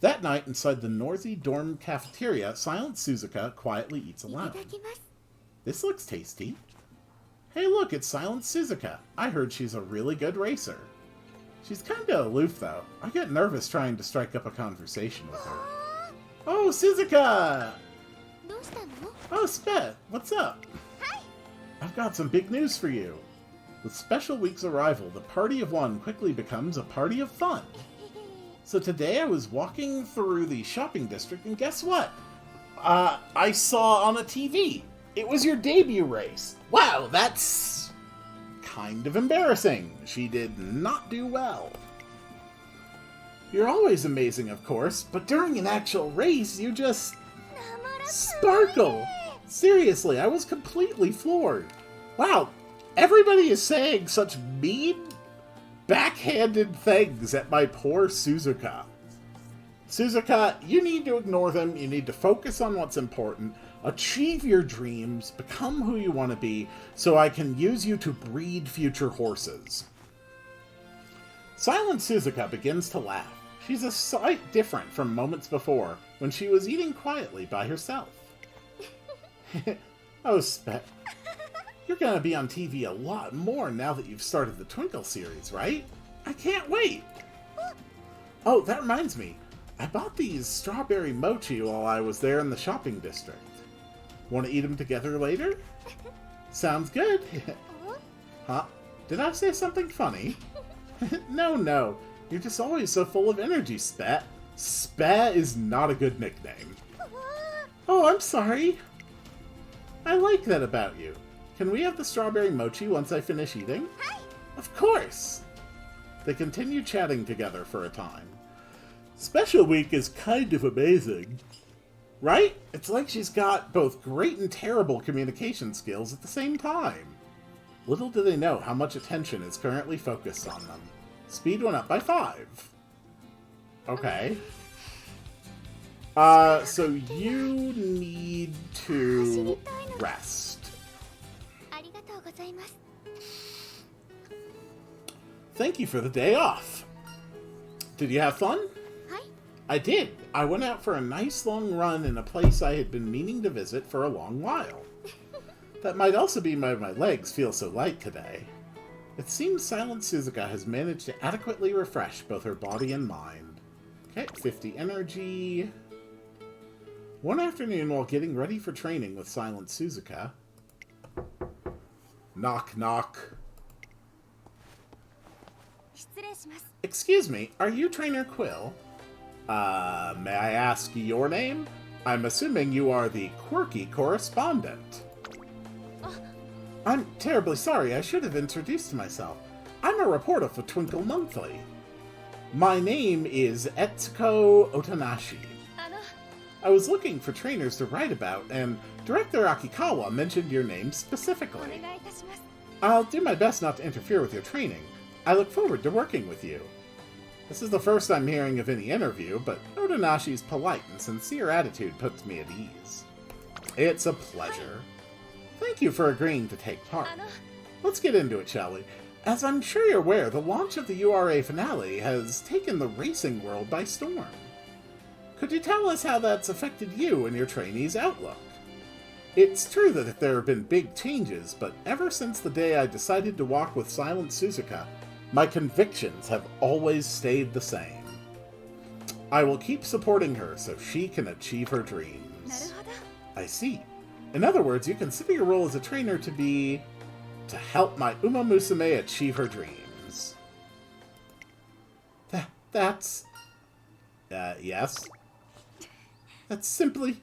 That night, inside the noisy dorm cafeteria, Silent Suzuka quietly eats alone. This looks tasty. Hey look, it's Silent Suzuka. I heard she's a really good racer. She's kinda aloof though. I get nervous trying to strike up a conversation with her. Oh, Suzuka! Oh, Spet, what's up? Hi! I've got some big news for you. With Special Week's arrival, the party of one quickly becomes a party of fun. So today I was walking through the shopping district and guess what? I saw on a TV. It was your debut race. Wow, that's kind of embarrassing. She did not do well. You're always amazing, of course, but during an actual race, you just sparkle. Seriously, I was completely floored. Wow, everybody is saying such mean, backhanded things at my poor Suzuka. Suzuka, you need to ignore them. You need to focus on what's important. Achieve your dreams, become who you want to be, so I can use you to breed future horses. Silent Suzuka begins to laugh. She's a sight different from moments before, when she was eating quietly by herself. Oh, Spet, you're gonna be on TV a lot more now that you've started the Twinkle series, right? I can't wait! Oh, that reminds me. I bought these strawberry mochi while I was there in the shopping district. Want to eat them together later? Sounds good. Huh? Did I say something funny? No. You're just always so full of energy, Spet. Spet is not a good nickname. Oh, I'm sorry. I like that about you. Can we have the strawberry mochi once I finish eating? Hi. Of course. They continue chatting together for a time. Special Week is kind of amazing. Right? It's like she's got both great and terrible communication skills at the same time. Little do they know how much attention is currently focused on them. Speed went up by 5. Okay. So you need to rest. Thank you for the day off. Did you have fun? I did. I went out for a nice long run in a place I had been meaning to visit for a long while. That might also be why my legs feel so light today. It seems Silent Suzuka has managed to adequately refresh both her body and mind. Okay, 50 energy. One afternoon while getting ready for training with Silent Suzuka. Knock, knock. Excuse me, are you Trainer Quill? May I ask your name? I'm assuming you are the quirky correspondent. I'm terribly sorry, I should have introduced myself. I'm a reporter for Twinkle Monthly. My name is Etsuko Otanashi. I was looking for trainers to write about, and Director Akikawa mentioned your name specifically. I'll do my best not to interfere with your training. I look forward to working with you. This is the first I'm hearing of any interview, but Otonashi's polite and sincere attitude puts me at ease. It's a pleasure. Thank you for agreeing to take part. Let's get into it, shall we? As I'm sure you're aware, the launch of the URA finale has taken the racing world by storm. Could you tell us how that's affected you and your trainees' outlook? It's true that there have been big changes, but ever since the day I decided to walk with Silent Suzuka, my convictions have always stayed the same. I will keep supporting her so she can achieve her dreams. I see. In other words, you consider your role as a trainer to be to help my Umamusume achieve her dreams. That's... yes? That's simply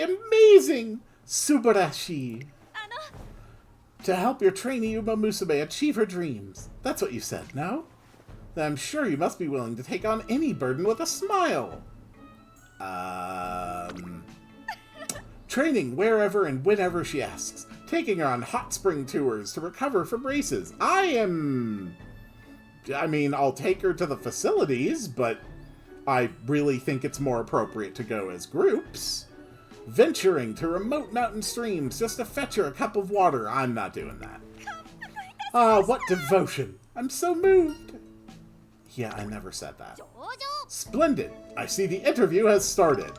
amazing! Subarashi! To help your trainee Umamusume achieve her dreams. That's what you said, no? Then I'm sure you must be willing to take on any burden with a smile. Training wherever and whenever she asks. Taking her on hot spring tours to recover from races. I mean, I'll take her to the facilities, but I really think it's more appropriate to go as groups. Venturing to remote mountain streams just to fetch her a cup of water. I'm not doing that. Ah, what devotion. I'm so moved. Yeah, I never said that. Splendid. I see the interview has started.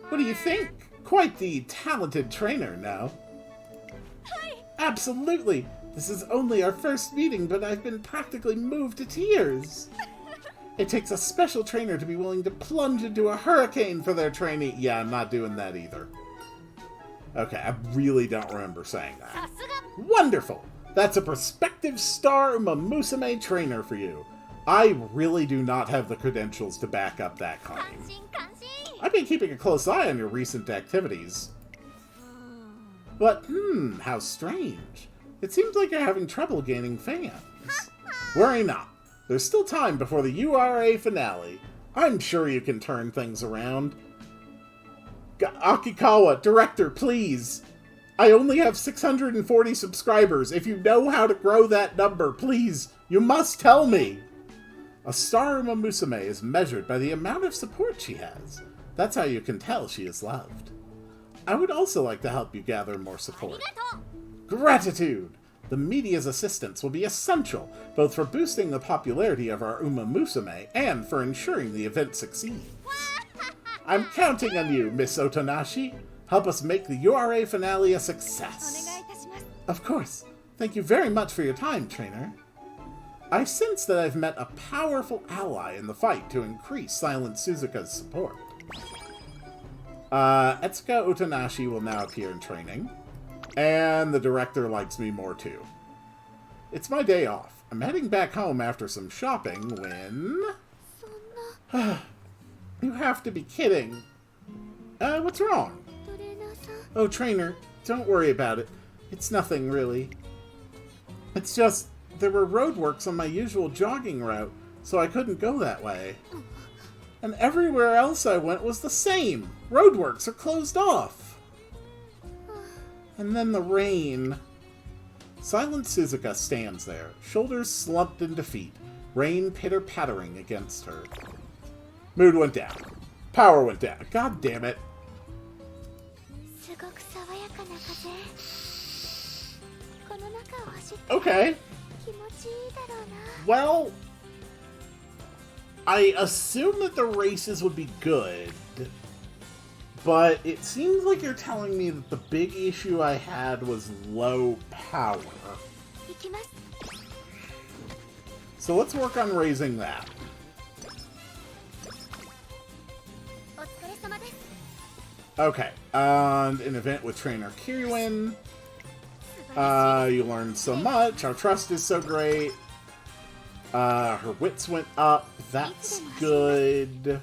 What do you think? Quite the talented trainer, no? Absolutely. This is only our first meeting, but I've been practically moved to tears. It takes a special trainer to be willing to plunge into a hurricane for their trainee. Yeah, I'm not doing that either. Okay, I really don't remember saying that. Wonderful! That's a prospective star Umamusume trainer for you. I really do not have the credentials to back up that claim. I've been keeping a close eye on your recent activities. But, how strange. It seems like you're having trouble gaining fans. Worry not. There's still time before the URA finale. I'm sure you can turn things around. Akikawa, director, please. I only have 640 subscribers. If you know how to grow that number, please, you must tell me. A star Umamusume is measured by the amount of support she has. That's how you can tell she is loved. I would also like to help you gather more support. Gratitude! The media's assistance will be essential, both for boosting the popularity of our Umamusume and for ensuring the event succeeds. I'm counting on you, Miss Otanashi. Help us make the URA finale a success. Of course. Thank you very much for your time, trainer. I sense that I've met a powerful ally in the fight to increase Silent Suzuka's support. Etsuka Otanashi will now appear in training. And the director likes me more too. It's my day off. I'm heading back home after some shopping when... You have to be kidding. What's wrong? Oh, trainer, don't worry about it. It's nothing, really. It's just, there were roadworks on my usual jogging route, so I couldn't go that way. And everywhere else I went was the same. Roadworks are closed off. And then the rain. Silent Suzuka stands there, shoulders slumped in defeat, rain pitter-pattering against her. Mood went down. Power went down. God damn it. Okay. Well, I assume that the races would be good, but it seems like you're telling me that the big issue I had was low power. So let's work on raising that. Okay, and an event with Trainer Kiryuin. You learned so much. Our trust is so great. Her wits went up. That's good.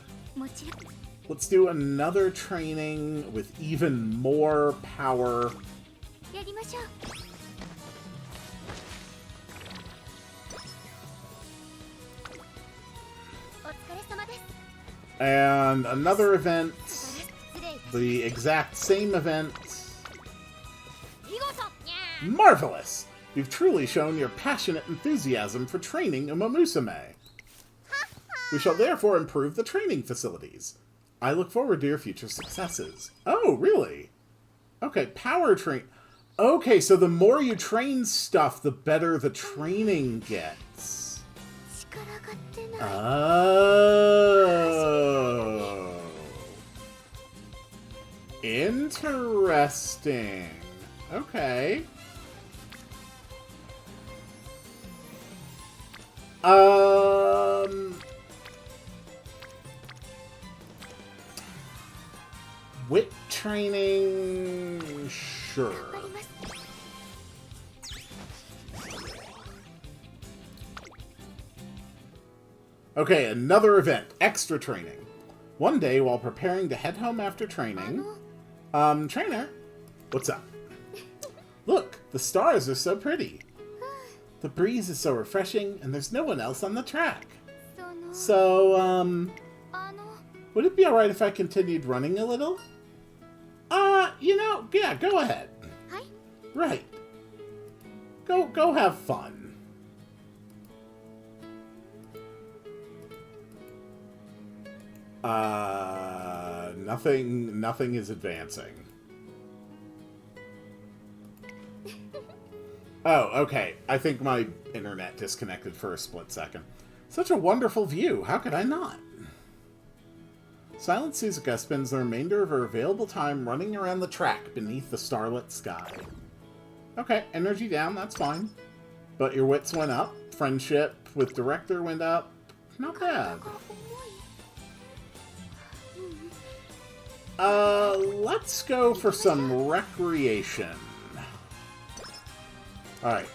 Let's do another training with even more power. And another event. The exact same event. Marvelous! You've truly shown your passionate enthusiasm for training Umamusume. We shall therefore improve the training facilities. I look forward to your future successes. Oh, really? Okay, power train... Okay, so the more you train stuff, the better the training gets. Oh. Interesting. Okay. Wit training, sure. Okay, another event. Extra training. One day, while preparing to head home after training... Trainer? What's up? Look, the stars are so pretty. The breeze is so refreshing, and there's no one else on the track. So, would it be alright if I continued running a little? Yeah, go ahead. Right. Go have fun. Nothing is advancing. Oh, okay. I think my internet disconnected for a split second. Such a wonderful view. How could I not? Silent Suzuka spends the remainder of her available time running around the track beneath the starlit sky. Okay, energy down, that's fine. But your wits went up. Friendship with Director went up. Not bad. Let's go for some recreation. Alright.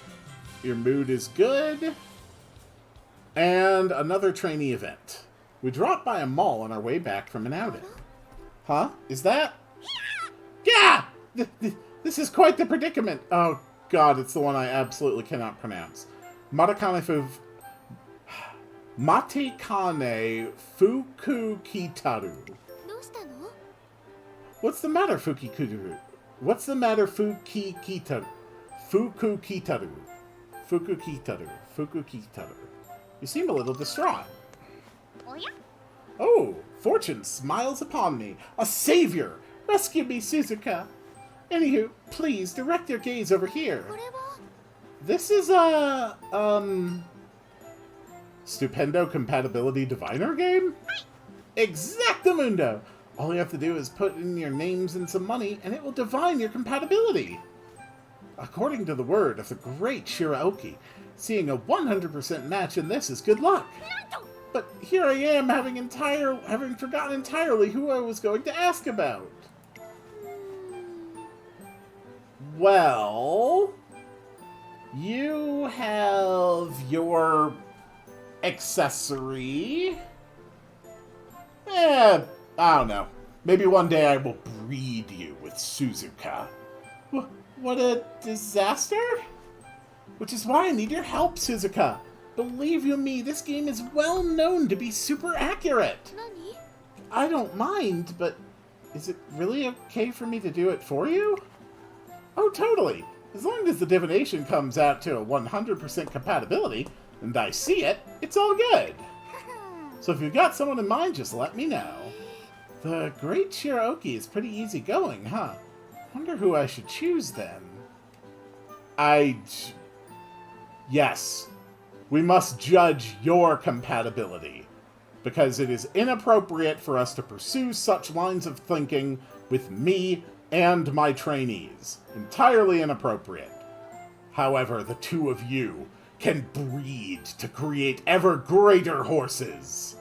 Your mood is good. And another trainee event. We dropped by a mall on our way back from an outing. Huh? Is that? Yeah! This is quite the predicament. Oh, God, it's the one I absolutely cannot pronounce. Matakane Fukukitaru. What's the matter, Fukikitaru? What's the matter, Fukikitaru? Fukukitaru. Fukukitaru. You seem a little distraught. Oh, fortune smiles upon me. A savior! Rescue me, Suzuka! Anywho, please, direct your gaze over here. This is a, Stupendo Compatibility Diviner game? Exactamundo! All you have to do is put in your names and some money, and it will divine your compatibility. According to the word of the great Shiraoki, seeing a 100% match in this is good luck. But here I am, having forgotten entirely who I was going to ask about. Well, you have your accessory. I don't know. Maybe one day I will breed you with Suzuka. What a disaster? Which is why I need your help, Suzuka. Believe you me, this game is well known to be super accurate. I don't mind, but is it really okay for me to do it for you? Oh, totally. As long as the divination comes out to a 100% compatibility, and I see it, it's all good. So if you've got someone in mind, just let me know. The Great Shiraoki is pretty easygoing, huh? Wonder who I should choose then. Yes. We must judge your compatibility, because it is inappropriate for us to pursue such lines of thinking with me and my trainees. Entirely inappropriate. However, the two of you can breed to create ever greater horses.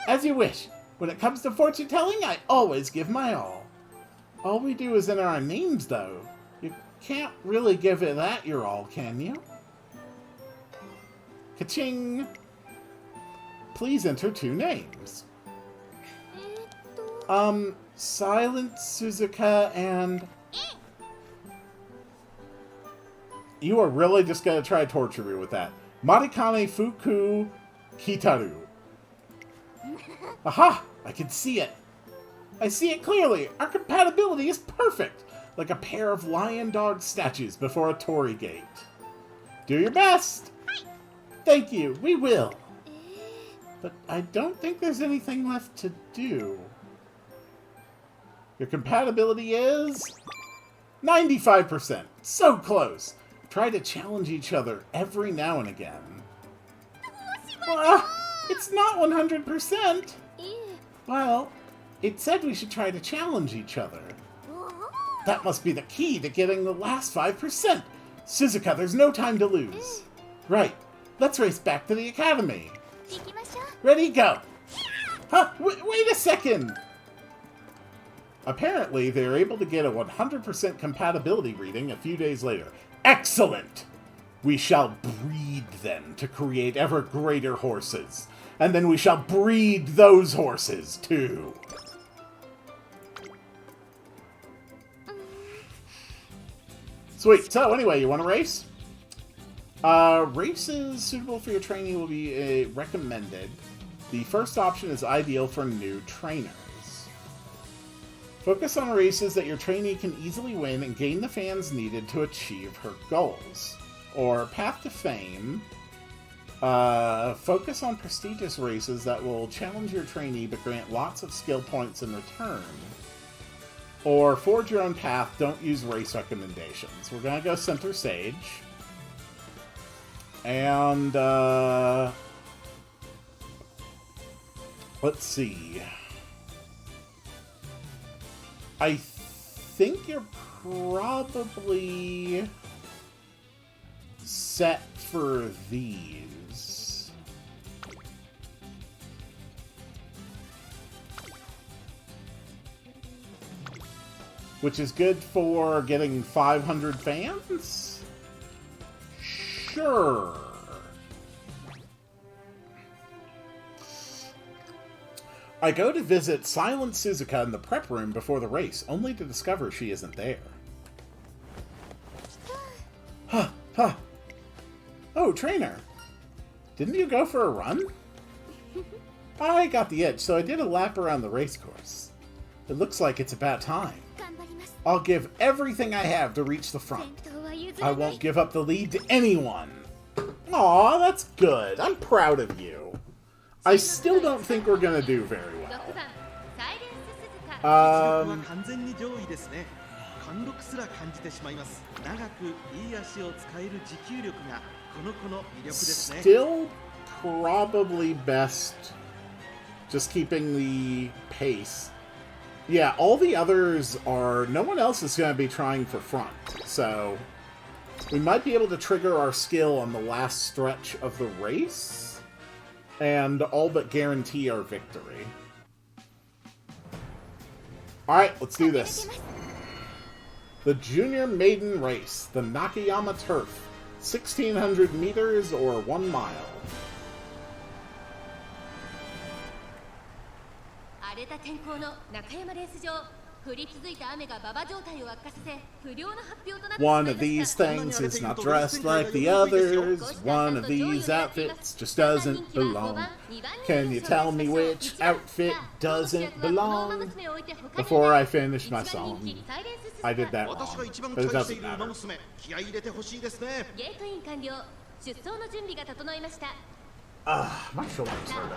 As you wish. When it comes to fortune telling, I always give my all. All we do is enter our names, though. You can't really give it that your all, can you? Ka-ching! Please enter 2 names. Silent Suzuka and... You are really just gonna try to torture me with that. Marikane Fuku Kitaru. Aha! I can see it. I see it clearly. Our compatibility is perfect. Like a pair of lion dog statues before a torii gate. Do your best. Thank you. We will. But I don't think there's anything left to do. Your compatibility is 95%. So close. Try to challenge each other every now and again. It's not 100%. Well, it said we should try to challenge each other. That must be the key to getting the last 5%. Suzuka, there's no time to lose. Right. Let's race back to the academy. Ready, go. Huh? Wait a second. Apparently, they're able to get a 100% compatibility reading a few days later. Excellent! We shall breed them to create ever greater horses. And then we shall breed those horses, too. Sweet. So, anyway, you want to race? Races suitable for your training will be recommended. The first option is ideal for new trainers. Focus on races that your trainee can easily win and gain the fans needed to achieve her goals. Or Path to Fame. Focus on prestigious races that will challenge your trainee but grant lots of skill points in return. Or Forge Your Own Path, don't use race recommendations. We're gonna go Center Sage. And, let's see. I think you're probably set for these. Which is good for getting 500 fans? Sure. I go to visit Silent Suzuka in the prep room before the race, only to discover she isn't there. Huh. Oh, trainer. Didn't you go for a run? I got the itch, so I did a lap around the race course. It looks like it's about time. I'll give everything I have to reach the front. I won't give up the lead to anyone. Aw, that's good. I'm proud of you. I still don't think we're gonna do very well. Still probably best just keeping the pace. Yeah, all the others are... No one else is going to be trying for front, so... We might be able to trigger our skill on the last stretch of the race, and all but guarantee our victory. Alright, let's do this. The Junior Maiden Race, the Nakayama Turf, 1,600 meters or 1 mile. One of these things is not dressed like the others. One of these outfits just doesn't belong. Can you tell me which outfit doesn't belong? Before I finish my song. I did that wrong, but it doesn't matter. My shoulders hurt.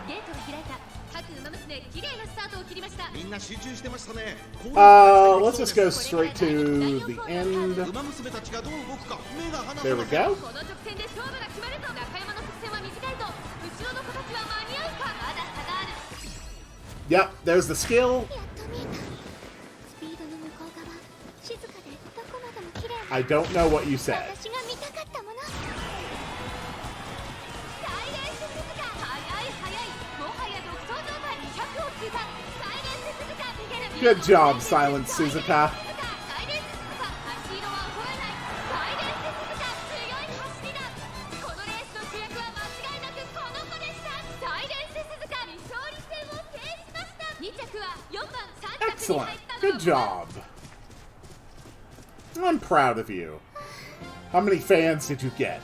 Let's just go straight to the end. There we go. Yep, there's the skill. I don't know what you said. Good job, Silent Suzuka. Excellent. Good job. I'm proud of you. How many fans did you get?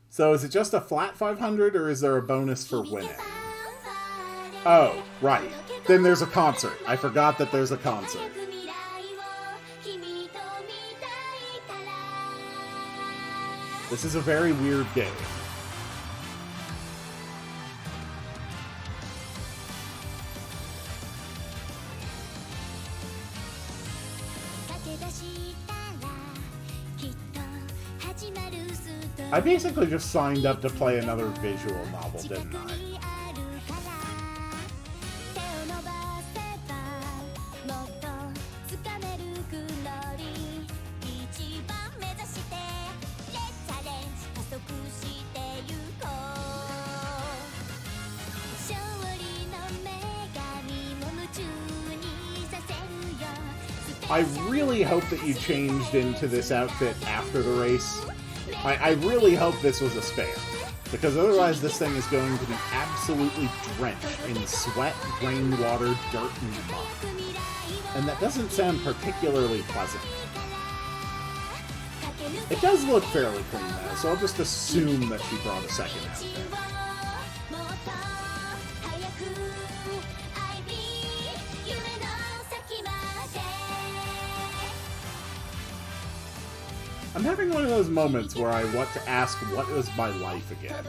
So is it just a flat 500, or is there a bonus for winning? Oh, right. Then there's a concert. I forgot that there's a concert. This is a very weird game. I basically just signed up to play another visual novel, didn't I? I really hope that you changed into this outfit after the race. I really hope this was a spam, because otherwise this thing is going to be absolutely drenched in sweat, rainwater, dirt, and mud. And that doesn't sound particularly pleasant. It does look fairly clean though, so I'll just assume that she brought a second outfit. I'm having one of those moments where I want to ask, what is my life again?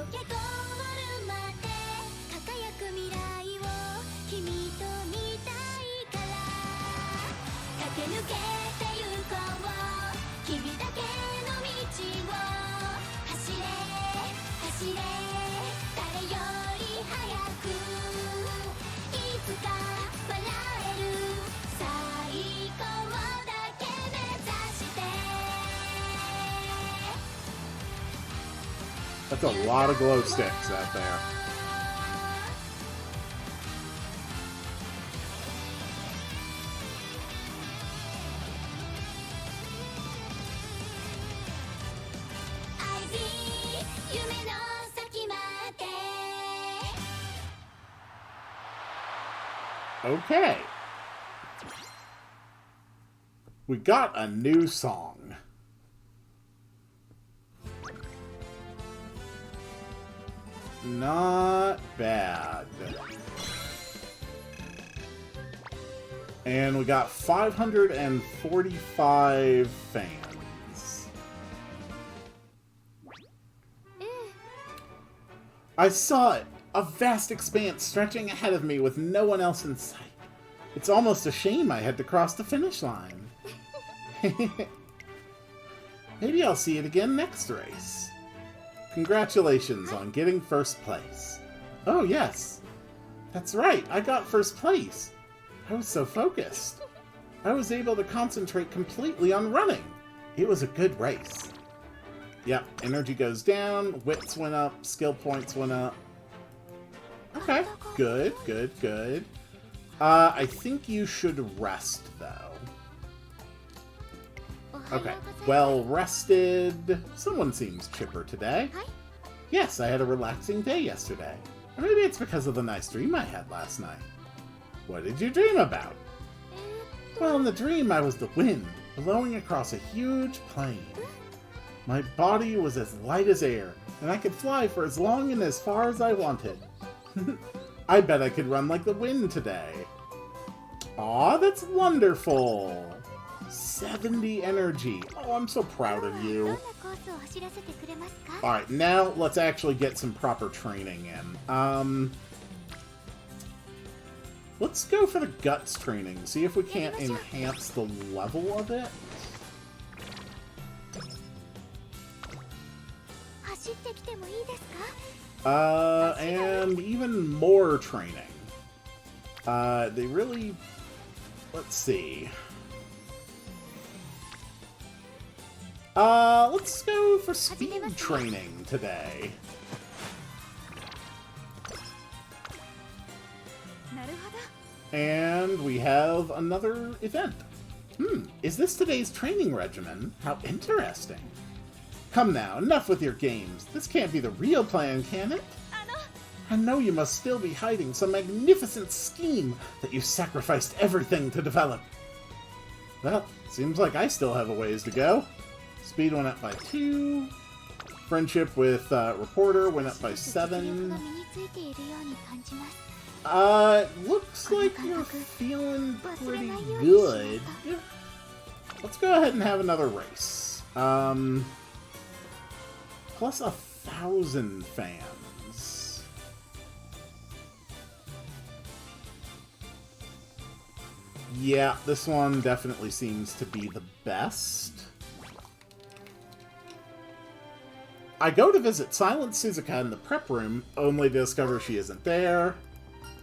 That's a lot of glow sticks out there. Okay. We got a new song. Not bad. And we got 545 fans. I saw it! A vast expanse stretching ahead of me with no one else in sight. It's almost a shame I had to cross the finish line. Maybe I'll see it again next race. Congratulations on getting first place. Oh, yes. That's right, I got first place. I was so focused. I was able to concentrate completely on running. It was a good race. Yep, energy goes down, wits went up, skill points went up. Okay, good, good, good. I think you should rest, though. Okay, well rested. Someone seems chipper today. Yes, I had a relaxing day yesterday. Or maybe it's because of the nice dream I had last night. What did you dream about? Well, in the dream I was the wind, blowing across a huge plain. My body was as light as air, and I could fly for as long and as far as I wanted. I bet I could run like the wind today. Aw, that's wonderful. 70 energy. Oh, I'm so proud of you. Alright, now let's actually get some proper training in. Let's go for the guts training. See if we can't enhance the level of it. And even more training. They really... Let's see. Let's go for speed training today. And we have another event. Is this today's training regimen? How interesting. Come now, enough with your games. This can't be the real plan, can it? I know you must still be hiding some magnificent scheme that you've sacrificed everything to develop. Well, seems like I still have a ways to go. Speed went up by 2. Friendship with Reporter went up by 7. Looks like you're feeling pretty good. Let's go ahead and have another race. Plus 1,000 fans. Yeah, this one definitely seems to be the best. I go to visit Silent Suzuka in the prep room, only to discover she isn't there.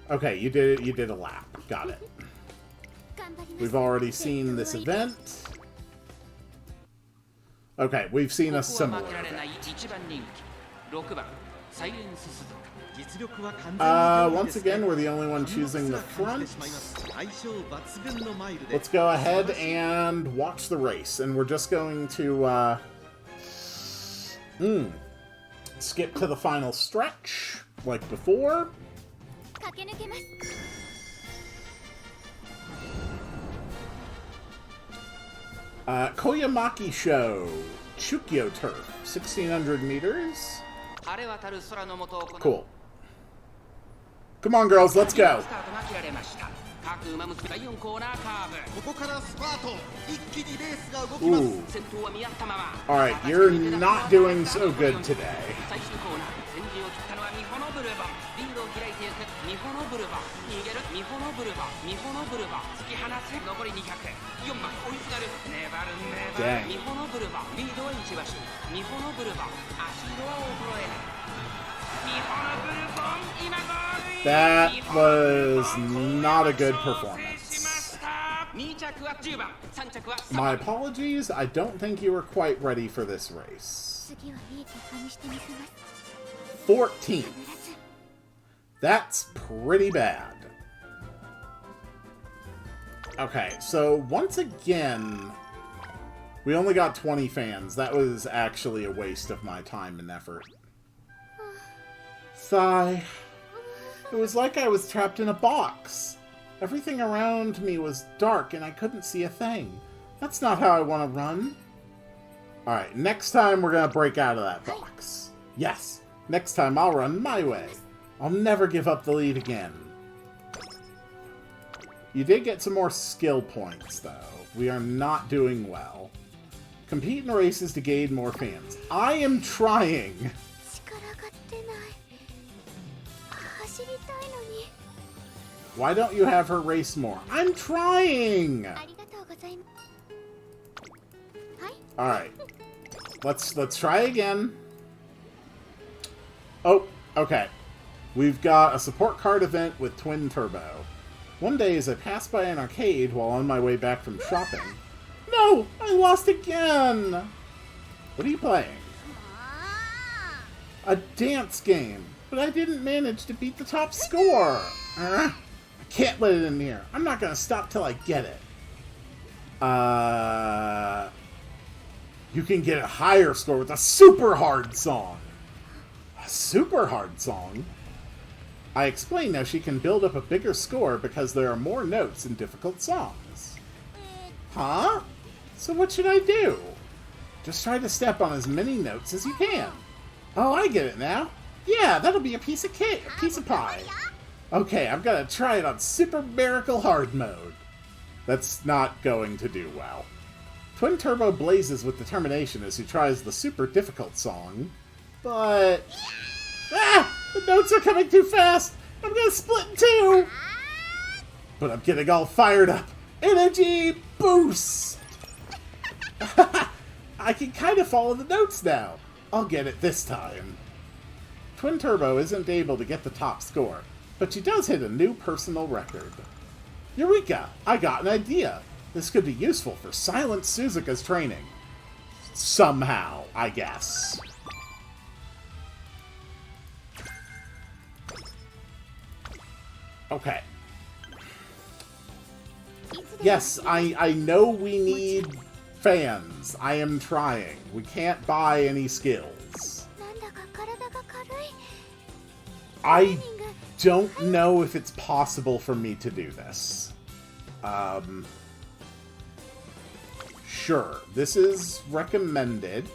Okay, you did a lap. Got it. We've already seen this event. Okay, we've seen a similar event. Once again, we're the only one choosing the front. Let's go ahead and watch the race. And we're just going to skip to the final stretch, like before. Koyamaki Show, Chukyo Turf, 1,600 meters. Cool. Come on, girls, let's go. Ooh. Alright, you're not doing so good today. Dang. That was not a good performance. My apologies, I don't think you were quite ready for this race. 14th. That's pretty bad. Okay, so once again, we only got 20 fans. That was actually a waste of my time and effort. Sigh. It was like I was trapped in a box. Everything around me was dark and I couldn't see a thing. That's not how I want to run. Alright, next time we're going to break out of that box. Yes, next time I'll run my way. I'll never give up the lead again. You did get some more skill points, though. We are not doing well. Compete in races to gain more fans. I am trying! Why don't you have her race more? I'm trying! Alright. Let's try again. Oh, okay. We've got a support card event with Twin Turbo. One day as I passed by an arcade while on my way back from shopping... No! I lost again! What are you playing? A dance game. But I didn't manage to beat the top score! I can't let it in here. I'm not gonna stop till I get it. You can get a higher score with a super hard song. A super hard song? I explained how she can build up a bigger score because there are more notes in difficult songs. Huh? So what should I do? Just try to step on as many notes as you can. Oh, I get it now. Yeah, that'll be a piece of cake, a piece of pie. Okay, I'm gonna try it on Super Miracle Hard Mode. That's not going to do well. Twin Turbo blazes with determination as he tries the super difficult song, but... Ah! The notes are coming too fast! I'm gonna split in two! But I'm getting all fired up. Energy boost! I can kind of follow the notes now. I'll get it this time. Twin Turbo isn't able to get the top score, but she does hit a new personal record. Eureka! I got an idea. This could be useful for Silent Suzuka's training. Somehow, I guess. Okay. Yes, I know we need fans. I am trying. We can't buy any skills. I don't know if it's possible for me to do this. Sure. This is recommended.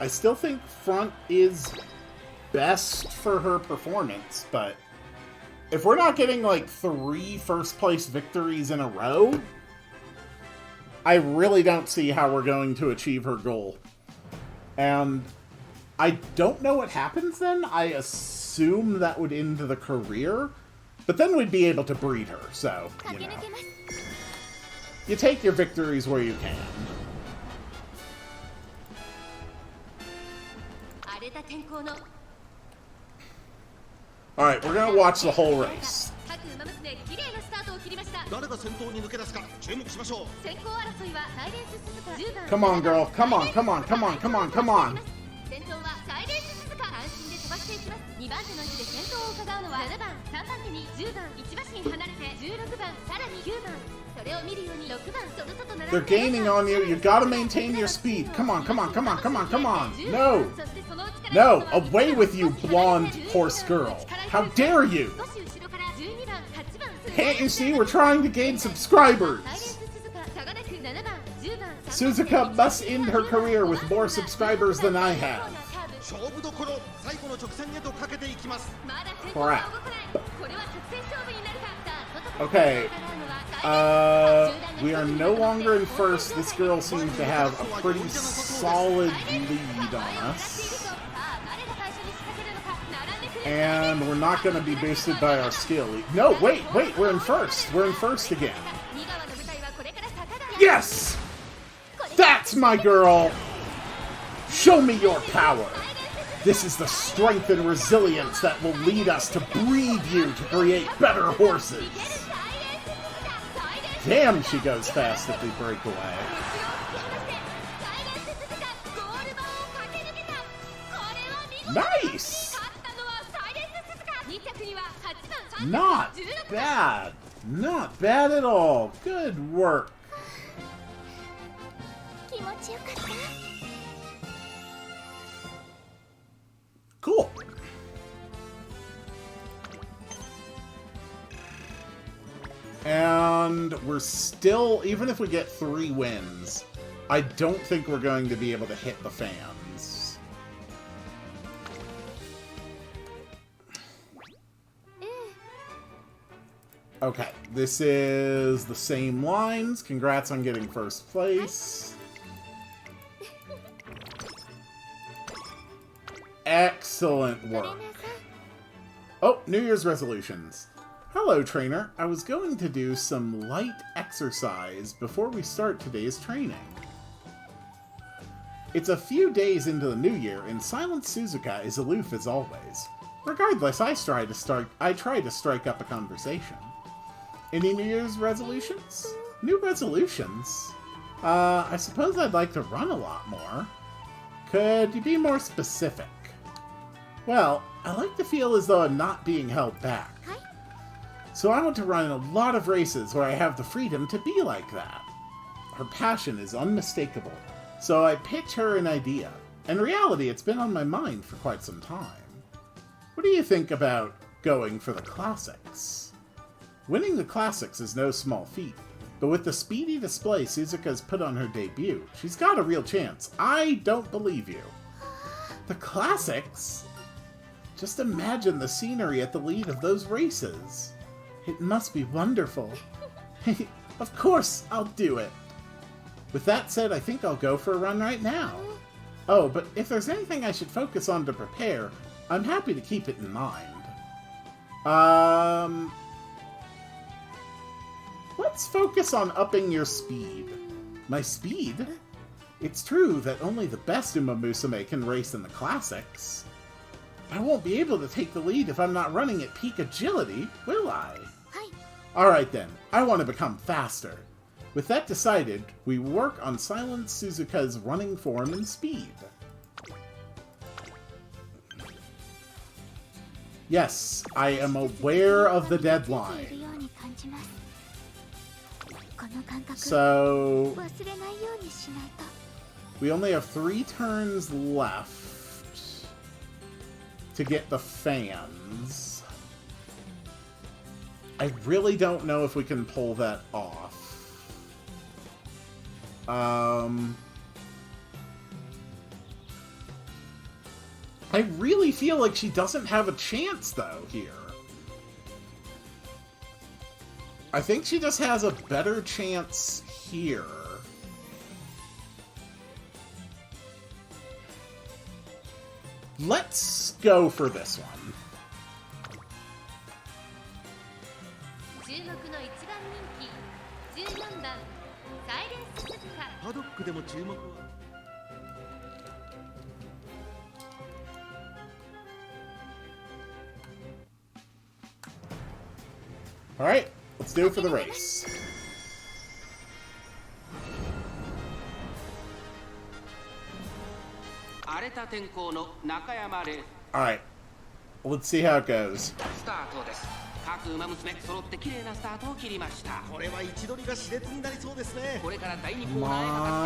I still think front is best for her performance, but if we're not getting like 3 first-place victories in a row, I really don't see how we're going to achieve her goal. And I don't know what happens then. I assume that would end the career, but then we'd be able to breed her, so, you know. You take your victories where you can. Alright, we're gonna watch the whole race. Come on, girl. Come on, come on, come on, come on, come on. They're gaining on you. You gotta maintain your speed. Come on, come on, come on, come on, come on. No. No, away with you, blonde horse girl. How dare you? Can't you see we're trying to gain subscribers? Suzuka must end her career with more subscribers than I have. Crap. Okay. We are no longer in first. This girl seems to have a pretty solid lead on us. And we're not going to be boosted by our skill. No, wait, we're in first. We're in first again. Yes! That's my girl! Show me your power! This is the strength and resilience that will lead us to breed you to create better horses. Damn, she goes fast if we break away. Nice! Not bad. Not bad at all. Good work. Cool. And we're still, even if we get 3 wins, I don't think we're going to be able to hit the fans. Okay, this is the same lines. Congrats on getting first place. Excellent work. Oh, New Year's resolutions. Hello, trainer. I was going to do some light exercise before we start today's training. It's a few days into the new year, and Silent Suzuka is aloof as always. Regardless, I try to strike up a conversation. Any New Year's resolutions? New resolutions? I suppose I'd like to run a lot more. Could you be more specific? Well, I like to feel as though I'm not being held back. So I want to run a lot of races where I have the freedom to be like that. Her passion is unmistakable, so I pitch her an idea. In reality, it's been on my mind for quite some time. What do you think about going for the classics? Winning the classics is no small feat, but with the speedy display Suzuka's put on her debut, she's got a real chance. I don't believe you. The classics? Just imagine the scenery at the lead of those races. It must be wonderful. Of course, I'll do it. With that said, I think I'll go for a run right now. Oh, but if there's anything I should focus on to prepare, I'm happy to keep it in mind. Let's focus on upping your speed. My speed? It's true that only the best Umamusume can race in the classics. I won't be able to take the lead if I'm not running at peak agility, will I? Alright then, I want to become faster. With that decided, we work on Silence Suzuka's running form and speed. Yes, I am aware of the deadline. So, we only have 3 turns left to get the fans. I really don't know if we can pull that off. I really feel like she doesn't have a chance, though, here. I think she just has a better chance here. Let's go for this one. Alright, let's do it for the race. Alright, let's see how it goes. Come on.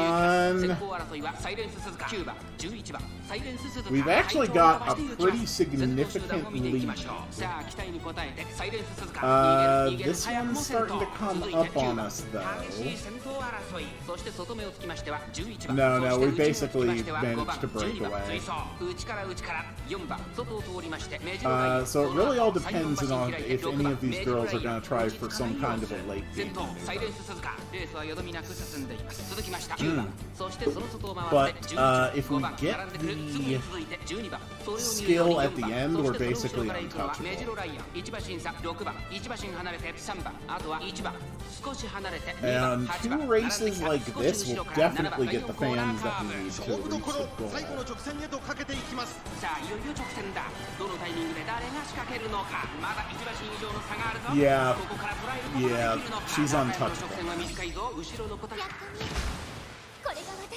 We've actually got a pretty significant lead. This one's starting to come up on us, though. No, we basically managed to break away. So it really all depends on if any of these girls are going to try for some kind of a late game. But if we get the skill at the end, we're basically untouchable. And 2 races like this will definitely get the fans that we need to reach the goal. Yeah, she's untouchable.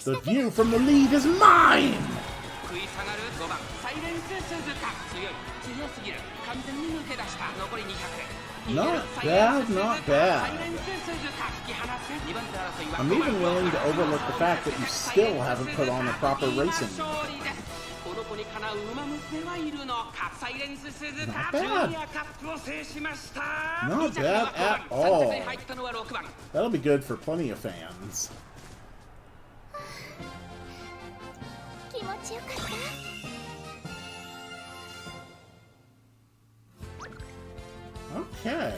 The view from the lead is mine! Not bad, not bad. I'm even willing to overlook the fact that you still haven't put on a proper racing uniform. Not bad. Not bad at all. That'll be good for plenty of fans. Okay.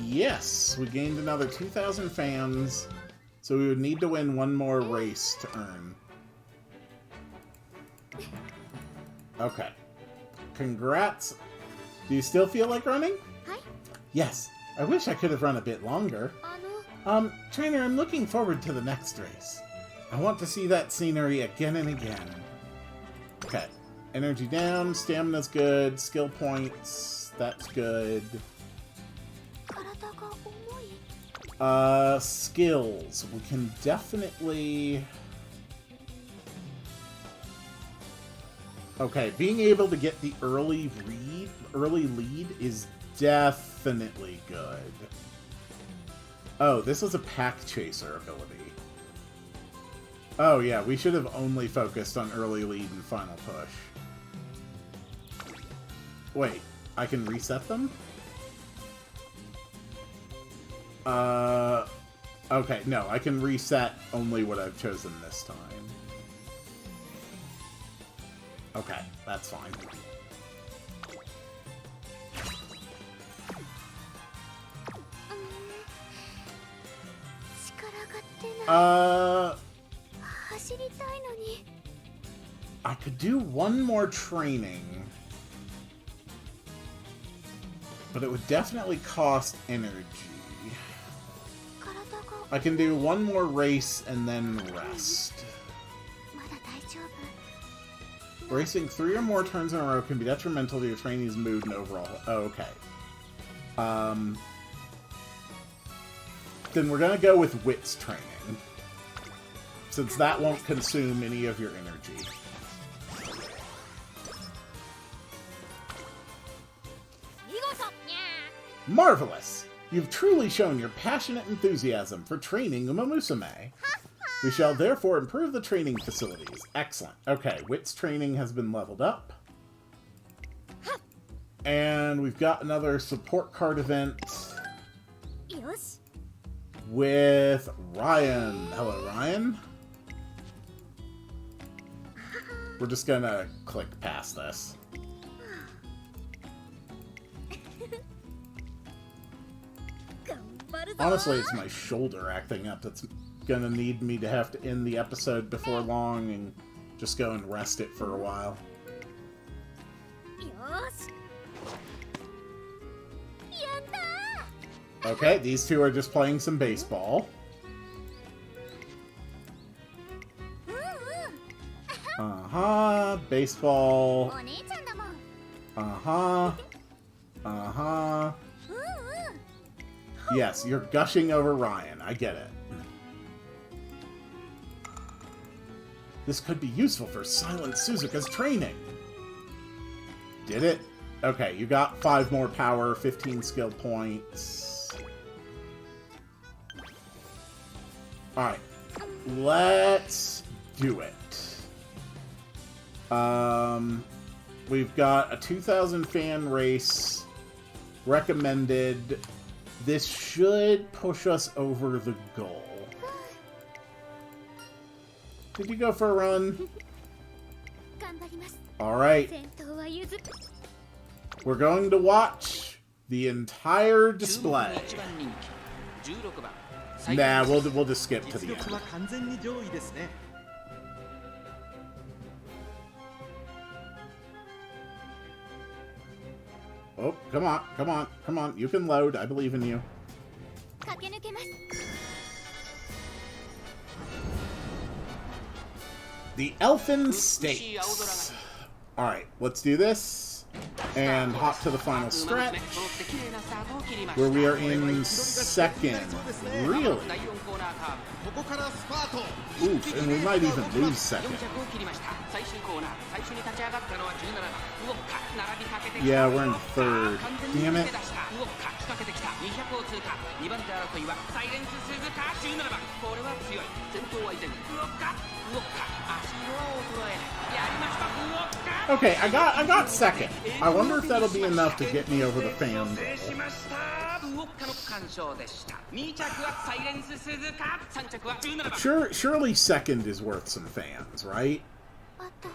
Yes, we gained another 2,000 fans, so we would need to win one more race to earn. Okay. Congrats. Do you still feel like running? Yes. I wish I could have run a bit longer. Trainer, I'm looking forward to the next race. I want to see that scenery again and again. Okay. Energy down, stamina's good, skill points, that's good. Skills. We can definitely... Okay, being able to get the early lead is definitely good. Oh, this is a pack chaser ability. Oh yeah, we should have only focused on early lead and final push. Wait, I can reset them? Okay, no, I can reset only what I've chosen this time. Okay, that's fine. I could do one more training, but it would definitely cost energy. I can do one more race and then rest. Racing 3 or more turns in a row can be detrimental to your trainee's mood and overall... Oh, okay. Then we're gonna go with Wits training, since that won't consume any of your energy. Marvelous! You've truly shown your passionate enthusiasm for training Umamusume. We shall therefore improve the training facilities. Excellent. Okay, Wits training has been leveled up. And we've got another support card event with Ryan. Hello, Ryan. We're just gonna click past this. Honestly, it's my shoulder acting up. That's gonna need me to have to end the episode before long and just go and rest it for a while. Okay, these two are just playing some baseball. Uh-huh, baseball. Uh-huh. Uh-huh. Yes, you're gushing over Ryan. I get it. This could be useful for Silent Suzuka's training. Did it? Okay, you got 5 more power, 15 skill points. Alright. Let's do it. We've got a 2,000 fan race recommended. This should push us over the goal. Did you go for a run? Alright. We're going to watch the entire display. Nah, we'll just skip to the end. Oh, come on, come on, come on. You can load. I believe in you. The Elfin Stakes. Alright, let's do this. And hop to the final stretch, where we are in second. Really? Oof, and we might even lose second. Yeah, we're in third. Damn it. Okay, I got second. I wonder if that'll be enough to get me over the fan goal. Surely second is worth some fans, right?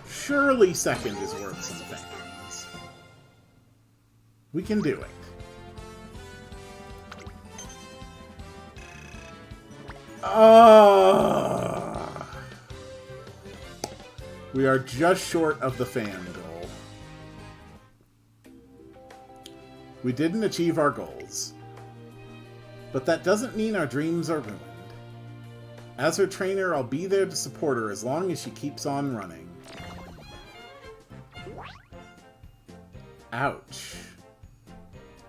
Surely second is worth some fans. We can do it. We are just short of the fan goal. We didn't achieve our goals. But that doesn't mean our dreams are ruined. As her trainer, I'll be there to support her as long as she keeps on running. Ouch.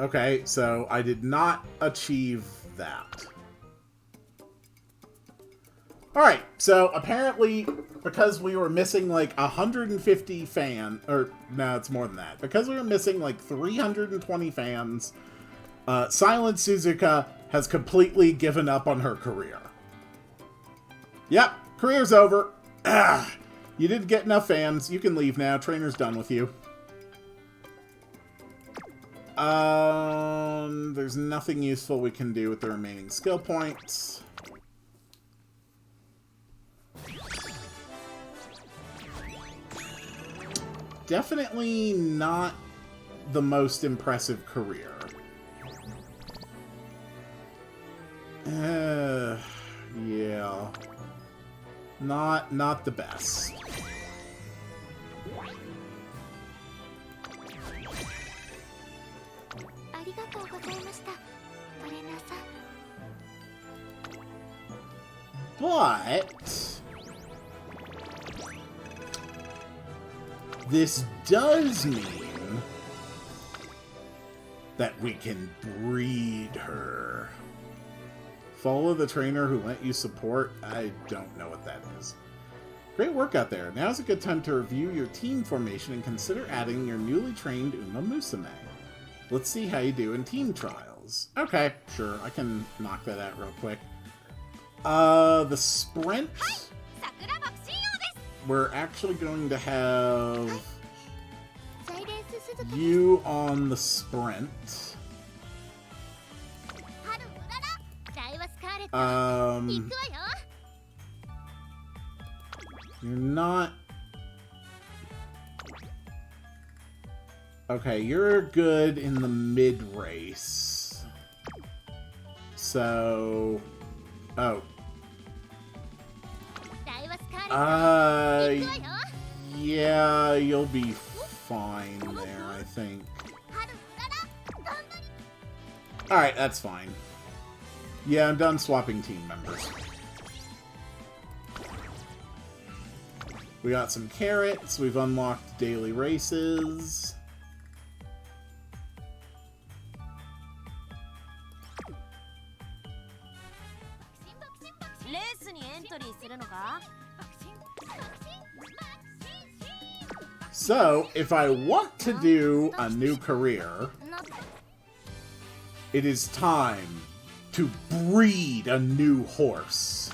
Okay, so I did not achieve that. Alright, so apparently, because we were missing like 150 fans, or no, it's more than that. Because we were missing like 320 fans, Silent Suzuka has completely given up on her career. Yep, career's over. Ah, you didn't get enough fans. You can leave now. Trainer's done with you. There's nothing useful we can do with the remaining skill points. Definitely not the most impressive career. Yeah. Not the best. But this does mean that we can breed her. Follow the trainer who lent you support? I don't know what that is. Great work out there. Now's a good time to review your team formation and consider adding your newly trained Umamusume. Let's see how you do in team trials. Okay, sure. I can knock that out real quick. The sprint. We're actually going to have you on the sprint. You're not... Okay, you're good in the mid-race. So... Oh. Yeah, you'll be fine there, I think. Alright, that's fine. Yeah, I'm done swapping team members. We got some carrots, we've unlocked daily races. So, if I want to do a new career, it is time to breed a new horse.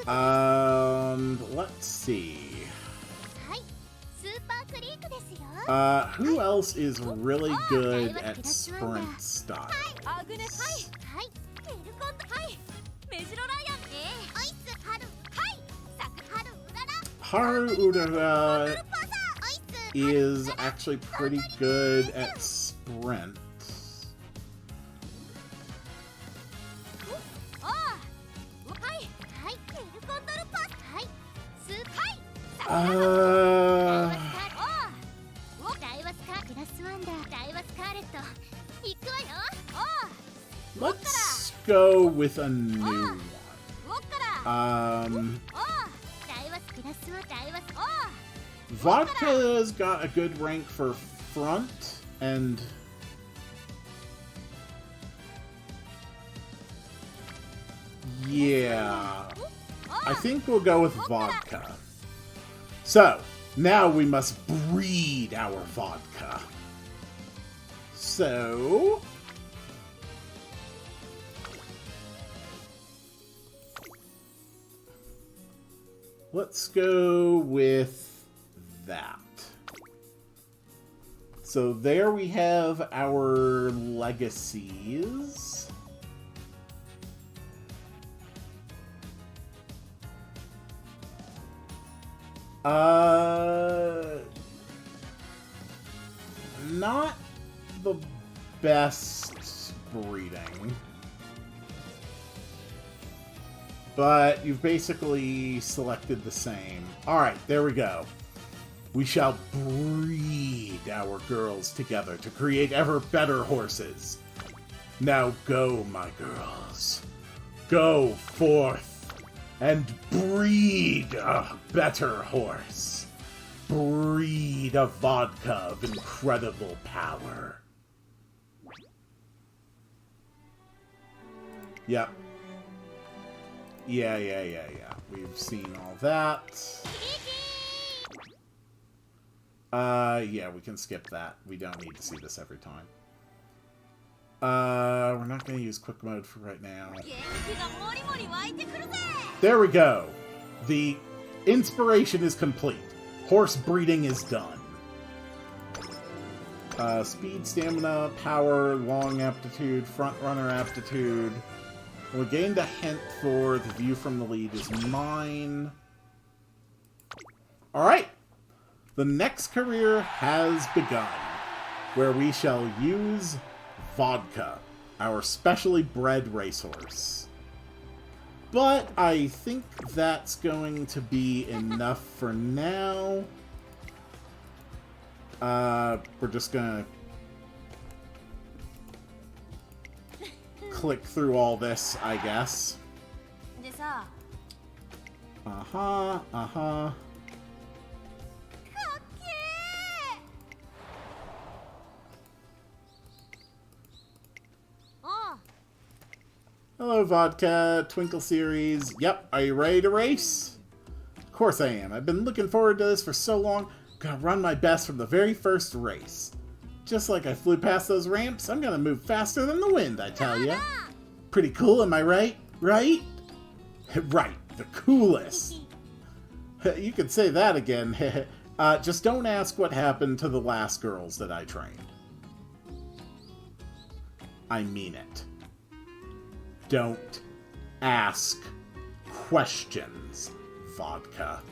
Let's see. Who else is really good at sprint styles? Haru Urara is actually pretty good at sprint. Let's go with a new one. Vodka's got a good rank for front, and yeah, I think we'll go with vodka. So, now we must breed our vodka. So... let's go with that. So there we have our legacies. Not the best breeding. But you've basically selected the same. Alright, there we go. We shall breed our girls together to create ever better horses. Now go, my girls. Go forth and breed a better horse. Breed a vodka of incredible power. Yep. Yeah. We've seen all that. Yeah, we can skip that. We don't need to see this every time. We're not going to use quick mode for right now. There we go. The inspiration is complete. Horse breeding is done. Speed, stamina, power, long aptitude, front runner aptitude. We gained a hint for the view from the lead is mine. Alright. The next career has begun, where we shall use Vodka, our specially bred racehorse. But I think that's going to be enough for now. We're just gonna click through all this, I guess. Hello, Vodka. Twinkle Series. Yep, are you ready to race? Of course I am. I've been looking forward to this for so long. Gonna run my best from the very first race. Just like I flew past those ramps, I'm gonna move faster than the wind, I tell ya. Pretty cool, am I right? Right? Right, the coolest. You could say that again. Just don't ask what happened to the last girls that I trained. I mean it. Don't ask questions, Vodka.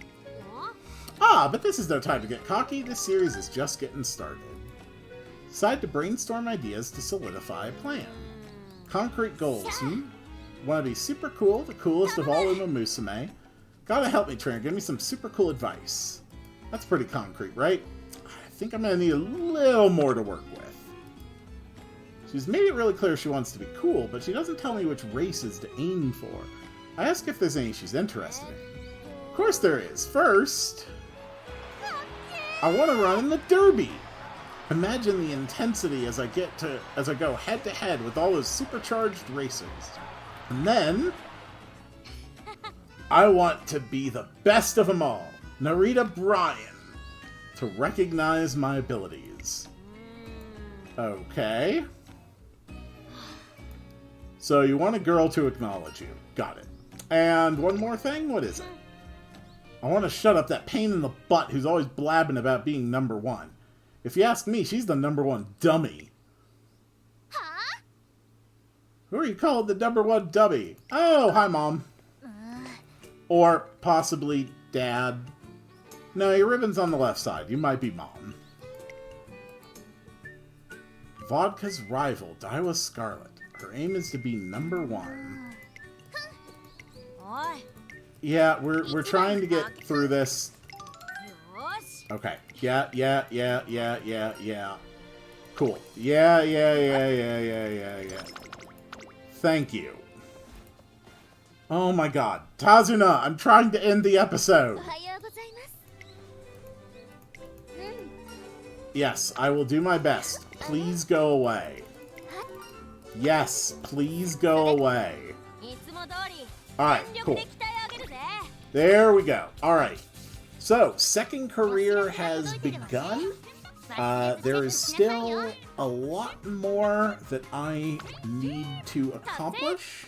Ah, but this is no time to get cocky. This series is just getting started. Decide to brainstorm ideas to solidify a plan. Concrete goals, Want to be super cool, the coolest of all Umamusume. Gotta help me, trainer. Give me some super cool advice. That's pretty concrete, right? I think I'm gonna need a little more to work with. She's made it really clear she wants to be cool, but she doesn't tell me which races to aim for. I ask if there's any she's interested in. Of course there is. First, I want to run in the Derby. Imagine the intensity as I go head to head with all those supercharged racers. And then, I want to be the best of them all, Narita Bryan, to recognize my abilities. Okay. So you want a girl to acknowledge you. Got it. And one more thing? What is it? I want to shut up that pain in the butt who's always blabbing about being number one. If you ask me, she's the number one dummy. Huh? Who are you calling the number one dummy? Oh, hi, Mom. Or possibly Dad. No, your ribbon's on the left side. You might be Mom. Vodka's rival, Daiwa Scarlet. Her aim is to be number one. Yeah, we're trying to get through this. Okay. Yeah. Cool. Yeah. Thank you. Oh my god. Tazuna, I'm trying to end the episode. Yes, I will do my best. Please go away. Yes, please go away. Alright, cool. There we go. Alright. So, second career has begun. There is still a lot more that I need to accomplish.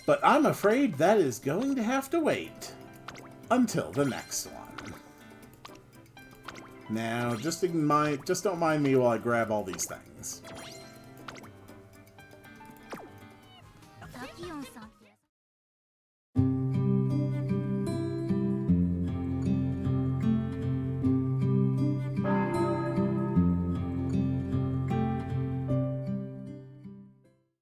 But I'm afraid that is going to have to wait until the next one. Now, just don't mind me while I grab all these things.